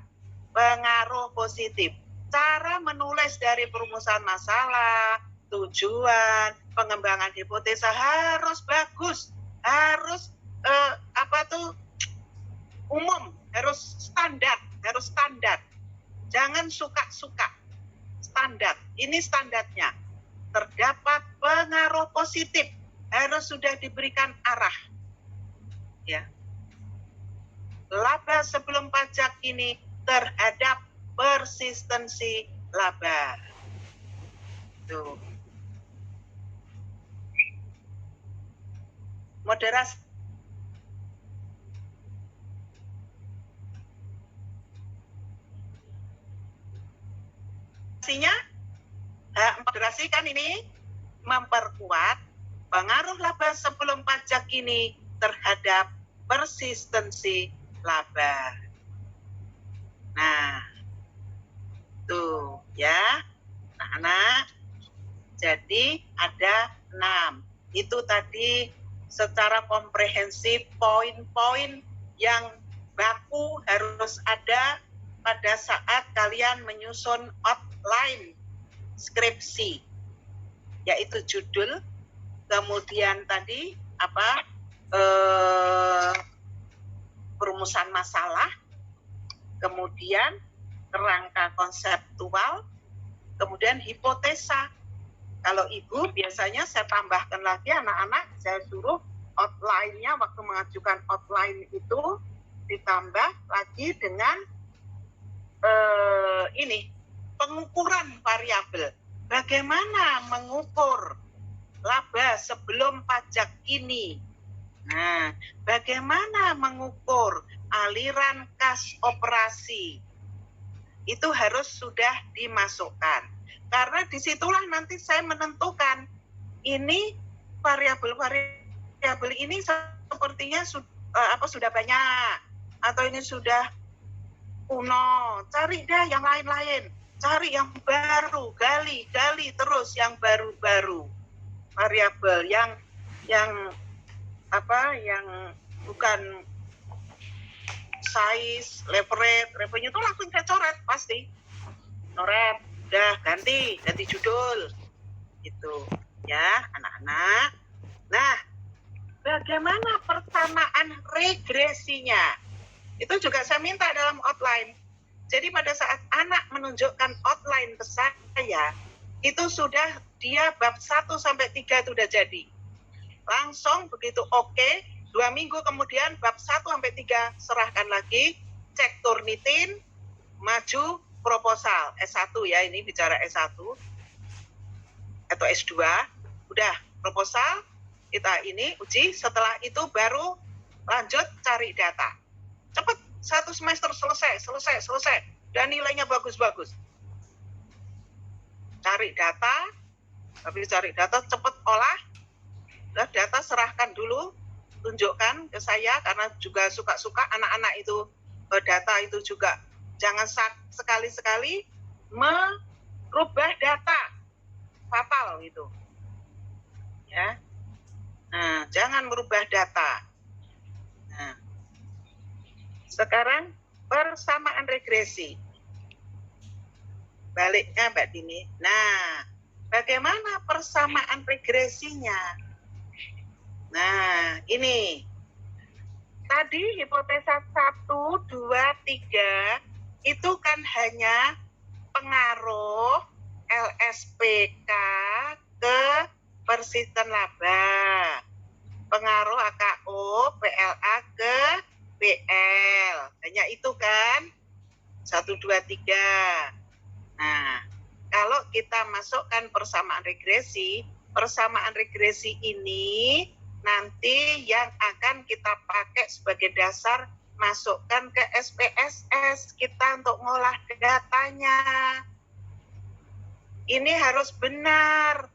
pengaruh positif. Cara menulis dari perumusan masalah, tujuan, pengembangan hipotesa harus bagus, harus umum, harus standar. Jangan suka-suka. Standar. Ini standarnya. Terdapat pengaruh positif, harus sudah diberikan arah. Ya. Laba sebelum pajak ini terhadap persistensi laba. Tuh. Moderasi. Moderasi kan ini memperkuat pengaruh laba sebelum pajak ini terhadap persistensi laba. Nah, tuh ya, anak-anak. Jadi ada 6. Itu tadi secara komprehensif poin-poin yang baku harus ada pada saat kalian menyusun outline skripsi, yaitu judul, kemudian tadi perumusan masalah, kemudian kerangka konseptual, kemudian hipotesa. Kalau ibu biasanya saya tambahkan lagi anak-anak, saya suruh outline-nya waktu mengajukan outline itu ditambah lagi dengan pengukuran variabel. Bagaimana mengukur laba sebelum pajak ini? Nah, bagaimana mengukur aliran kas operasi? Itu harus sudah dimasukkan. Karena disitulah nanti saya menentukan ini variabel ini sepertinya sudah banyak atau ini sudah kuno. Cari dah yang lain-lain, cari yang baru, gali terus yang baru-baru. Variabel yang bukan size, leverage, revenue itu langsung saya coret pasti. Coret, udah ganti judul. Gitu ya, anak-anak. Nah, bagaimana persamaan regresinya? Itu juga saya minta dalam outline. Jadi pada saat anak menunjukkan outline ke saya, itu sudah dia bab 1 sampai 3 itu udah jadi. Langsung begitu oke, 2 minggu kemudian bab 1 sampai 3 serahkan lagi, cek Turnitin, maju proposal S1 ya, ini bicara S1 atau S2, udah proposal, kita ini uji, setelah itu baru lanjut cari data. Cepat, 1 semester selesai, dan nilainya bagus-bagus. Cari data, cepat olah, data serahkan dulu, tunjukkan ke saya, karena juga suka-suka anak-anak itu data itu juga jangan sekali-sekali merubah data, fatal gitu. Ya. Nah, jangan merubah data. Nah, sekarang persamaan regresi. Baliknya Mbak Dini. Nah, bagaimana persamaan regresinya? Nah, ini. Tadi hipotesa 1, 2, 3 itu kan hanya pengaruh LSPK ke persisten laba. Pengaruh AKO, PLA ke PL. Hanya itu kan? 1, 2, 3. Nah, kalau kita masukkan persamaan regresi ini nanti yang akan kita pakai sebagai dasar masukkan ke SPSS kita untuk ngolah datanya. Ini harus benar.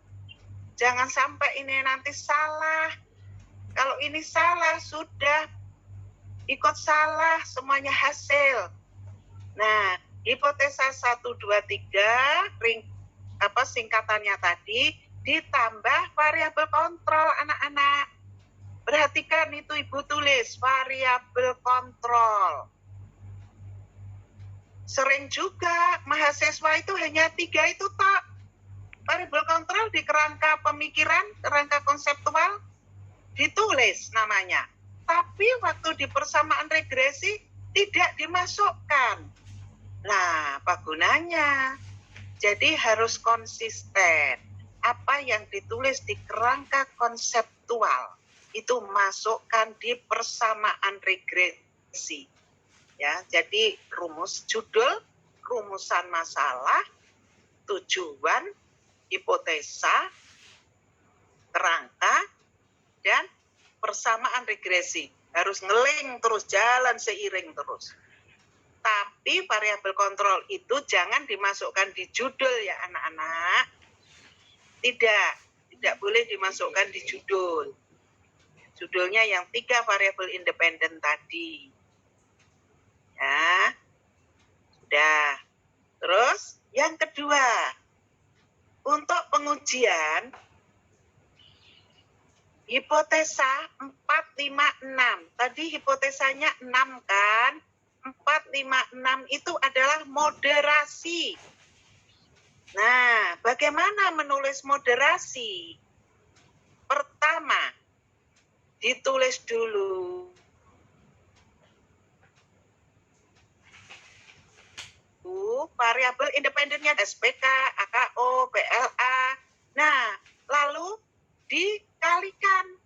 Jangan sampai ini nanti salah. Kalau ini salah, sudah ikut salah semuanya hasil. Nah, hipotesa 1, 2, 3, singkatannya tadi, ditambah variabel kontrol anak-anak. Perhatikan itu Ibu tulis, variabel kontrol. Sering juga mahasiswa itu hanya 3 itu tak. Variabel kontrol di kerangka pemikiran, kerangka konseptual, ditulis namanya. Tapi waktu di persamaan regresi tidak dimasukkan. Nah, apa gunanya? Jadi harus konsisten. Apa yang ditulis di kerangka konseptual itu masukkan di persamaan regresi. Ya, jadi judul, rumusan masalah, tujuan, hipotesa, kerangka, dan persamaan regresi. Harus ngeling terus, jalan seiring terus. Tapi variabel kontrol itu jangan dimasukkan di judul ya anak-anak. Tidak boleh dimasukkan di judul. Judulnya yang 3 variabel independen tadi. Ya, sudah. Terus yang kedua, untuk pengujian hipotesa 4, 5, 6. Tadi hipotesanya 6 kan? 4, 5, 6 itu adalah moderasi. Nah, bagaimana menulis moderasi? Pertama, ditulis dulu variabel independennya SPK, AKO, PLA. Nah, lalu dikalikan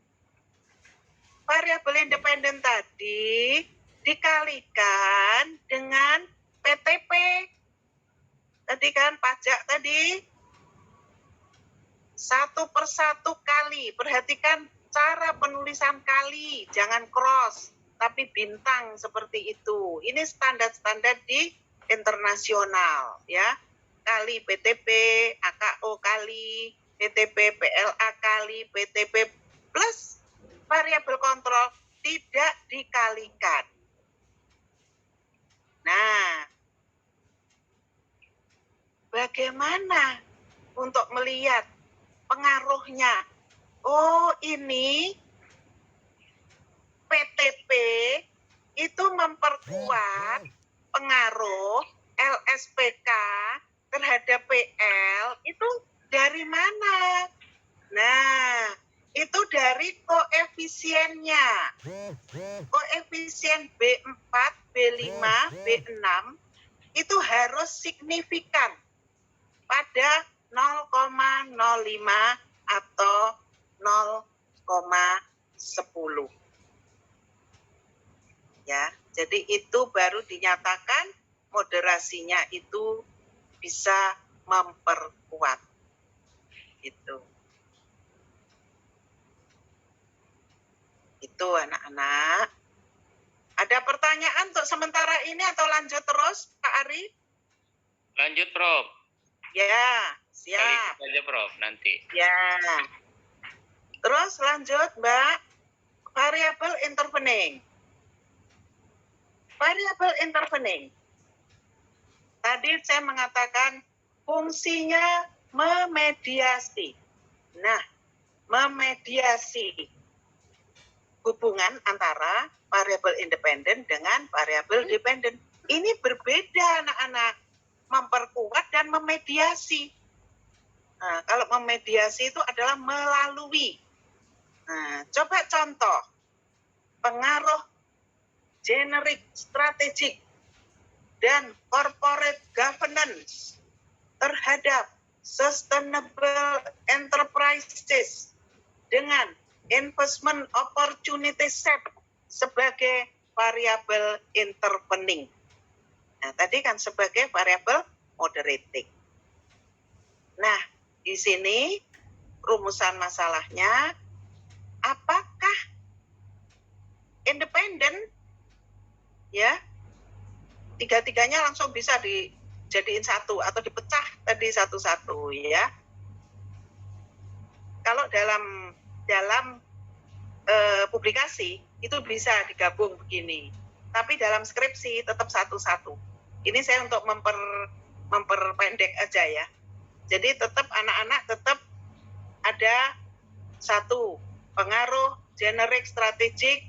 variabel independen tadi dikalikan dengan PTP. Tadi kan pajak tadi 1 per 1 kali. Perhatikan cara penulisan kali, jangan cross, tapi bintang seperti itu. Ini standar-standar di internasional ya. Kali PTP, AKO kali PTP, PLA kali PTP plus variabel kontrol tidak dikalikan. Nah, bagaimana untuk melihat pengaruhnya? Oh, ini PTP itu memperkuat pengaruh LSPK terhadap PL itu dari mana? Nah, itu dari koefisiennya. Koefisien B4, B5, B6 itu harus signifikan pada 0,05 atau 0,10. Ya, jadi itu baru dinyatakan moderasinya itu bisa memperkuat. Itu anak-anak. Ada pertanyaan untuk sementara ini atau lanjut terus, Pak Ari? Lanjut, Prof. Ya, siap. Kali aja, Prof, nanti. Ya. Terus lanjut, Mbak. Variabel intervening. Variabel intervening. Tadi saya mengatakan fungsinya memediasi. Nah, memediasi hubungan antara variabel independen dengan variabel dependen. Ini berbeda anak-anak, memperkuat dan memediasi. Nah, kalau memediasi itu adalah melalui. Nah, coba contoh, pengaruh generik strategik dan corporate governance terhadap sustainable enterprises dengan investment opportunity set sebagai variabel intervening. Nah, tadi kan sebagai variabel moderating. Nah, di sini rumusan masalahnya apa? independen, ya, tiga-tiganya langsung bisa dijadiin satu atau dipecah tadi satu-satu, ya. Kalau dalam publikasi itu bisa digabung begini, tapi dalam skripsi tetap satu-satu. Ini saya untuk memperpendek aja ya. Jadi tetap anak-anak tetap ada satu pengaruh generic strategic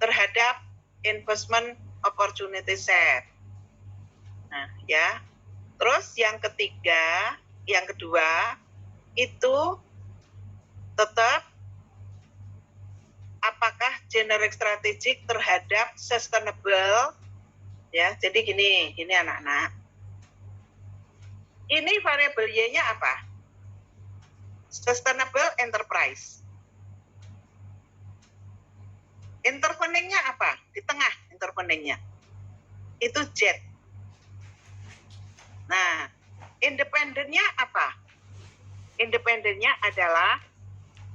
terhadap investment opportunity set. Nah, ya. Terus yang kedua itu tetap apakah generic strategic terhadap sustainable, ya. Jadi gini anak-anak. Ini variabel Y-nya apa? Sustainable enterprise. Interveningnya apa? Di tengah interveningnya. Itu Z. Nah, independennya apa? Independennya adalah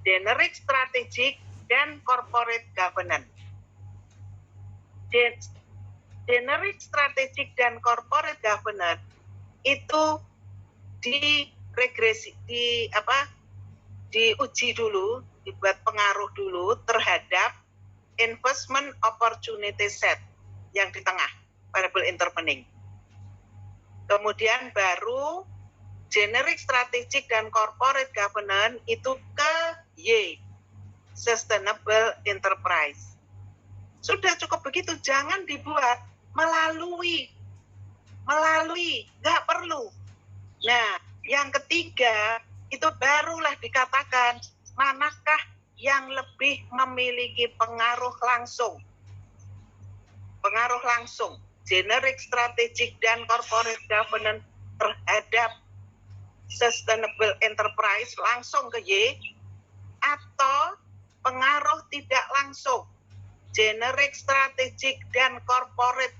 generic strategic dan corporate governance. Generic strategic dan corporate governance itu diuji dulu, dibuat pengaruh dulu terhadap investment opportunity set yang di tengah, variable intervening. Kemudian baru generic strategic dan corporate governance itu ke Y, sustainable enterprise. Sudah cukup begitu, jangan dibuat melalui, nggak perlu. Nah, yang ketiga, itu barulah dikatakan manakah yang lebih memiliki pengaruh langsung. Pengaruh langsung, generic strategic dan corporate governance terhadap sustainable enterprise langsung ke Y, atau pengaruh tidak langsung, generic strategic dan corporate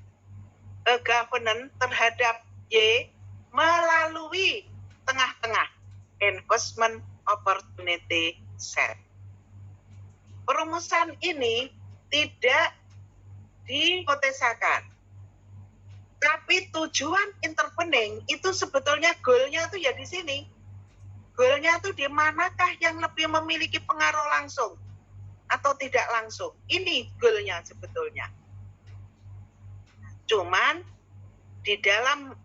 governance terhadap Y melalui tengah-tengah investment opportunity set. Perumusan ini tidak dihipotesakan, tapi tujuan intervening itu sebetulnya goalnya itu ya di sini. Goalnya itu di manakah yang lebih memiliki pengaruh langsung atau tidak langsung. Ini goalnya sebetulnya. Cuman di dalam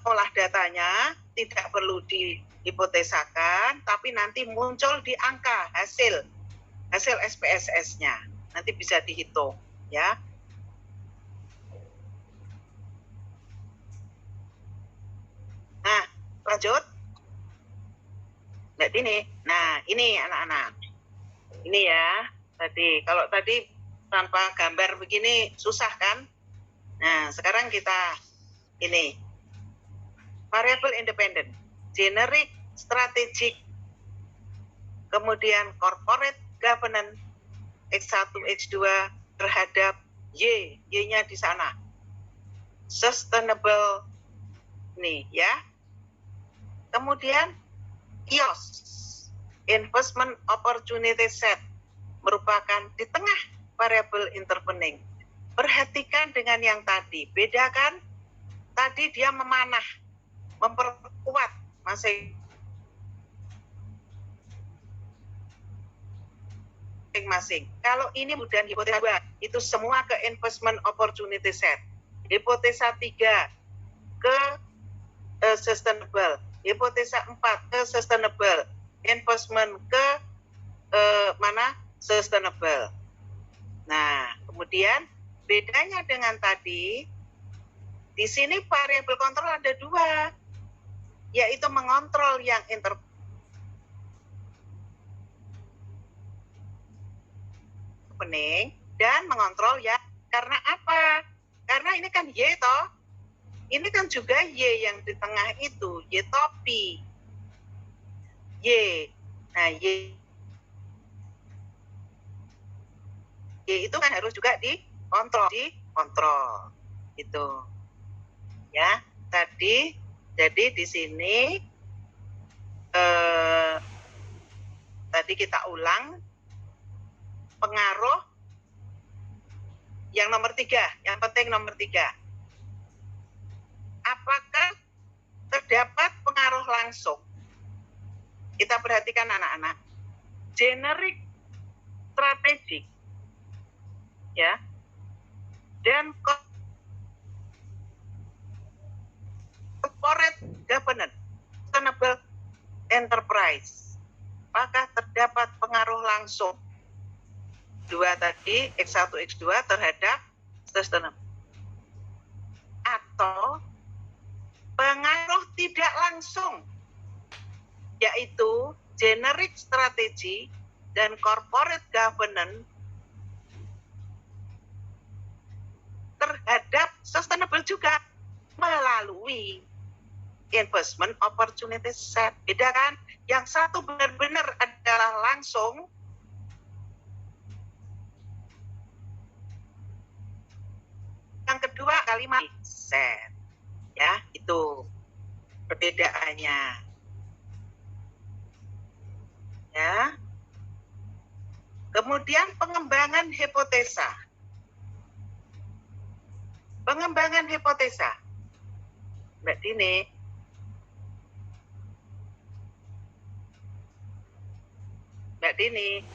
olah datanya tidak perlu dihipotesakan, tapi nanti muncul di angka hasil SPSS-nya. Nanti bisa dihitung, ya. Nah, lanjut. Mbak Dini. Nah, ini anak-anak. Ini ya, tadi. Kalau tadi tanpa gambar begini susah kan? Nah, sekarang kita ini. Variable independent, generic strategic, kemudian corporate governance, X1, X2 terhadap Y-nya di sana. Sustainable, nih ya. Kemudian IOS, investment opportunity set, merupakan di tengah variable intervening. Perhatikan dengan yang tadi, bedakan. Tadi dia memanah, memperkuat masing-masing. Kalau ini kemudian hipotesa 2, itu semua ke investment opportunity set. Hipotesa 3 ke sustainable. Hipotesa 4 ke sustainable. Investment ke mana? Sustainable. Nah, kemudian bedanya dengan tadi, di sini variabel kontrol ada 2, yaitu mengontrol yang intervening dan mengontrol yang, karena apa? Karena ini kan Y toh, ini kan juga Y yang di tengah itu, Y topi, Y. Nah, Y itu kan harus juga dikontrol, gitu. Ya, tadi jadi di sini tadi kita ulang pengaruh Yang nomor 3, yang penting nomor 3. Apakah terdapat pengaruh langsung? Kita perhatikan anak-anak. Generik strategik, ya, dan corporate governance, sustainable enterprise. Apakah terdapat pengaruh langsung? 2 tadi, X1, X2 terhadap sustainable. Atau pengaruh tidak langsung, yaitu generic strategy dan corporate governance terhadap sustainable juga melalui investment opportunity set. Beda kan? Yang satu benar-benar adalah langsung, yang kedua kalimat set. Ya, itu perbedaannya. Ya. Kemudian pengembangan hipotesa. Pengembangan hipotesa. Mbak Dini. Mbak Dini.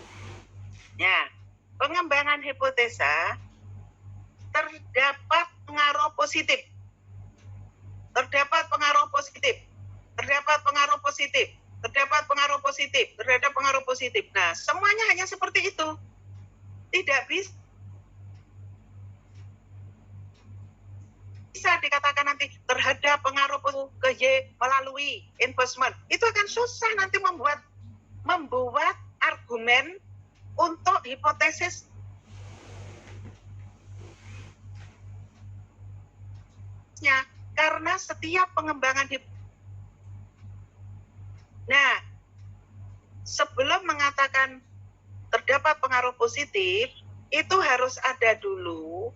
Ya, pengembangan hipotesa terdapat pengaruh positif. Terdapat pengaruh positif. Terdapat pengaruh positif. Terdapat pengaruh positif. Terdapat pengaruh positif. Nah, semuanya hanya seperti itu. Tidak bisa dikatakan nanti terhadap pengaruh ke Y melalui investment. Itu akan susah nanti membuat argumen untuk hipotesis. Karena setiap pengembangan Nah, sebelum mengatakan terdapat pengaruh positif, itu harus ada dulu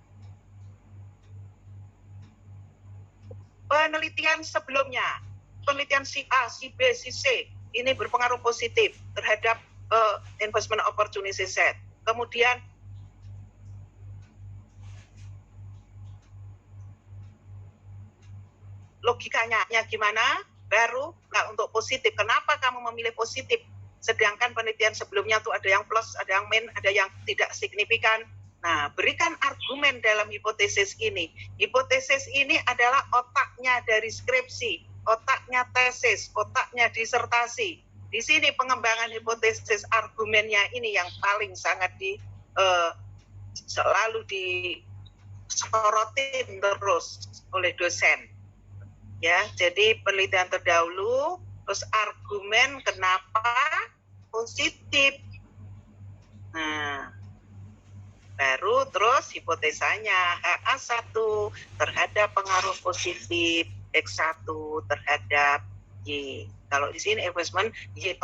penelitian sebelumnya. Penelitian si A, si B, si C, ini berpengaruh positif terhadap investment opportunity set. Kemudian logikanya gimana? Baru untuk positif. Kenapa kamu memilih positif? Sedangkan penelitian sebelumnya tuh ada yang plus, ada yang min, ada yang tidak signifikan. Nah, berikan argumen dalam hipotesis ini. Hipotesis ini adalah otaknya dari skripsi, otaknya tesis, otaknya disertasi. Di sini pengembangan hipotesis argumennya ini yang paling sangat selalu disorotin terus oleh dosen. Ya, jadi penelitian terdahulu, terus argumen kenapa positif. Nah, baru terus hipotesanya HA1 terhadap pengaruh positif, X1 terhadap Y. Kalau di sini investment Y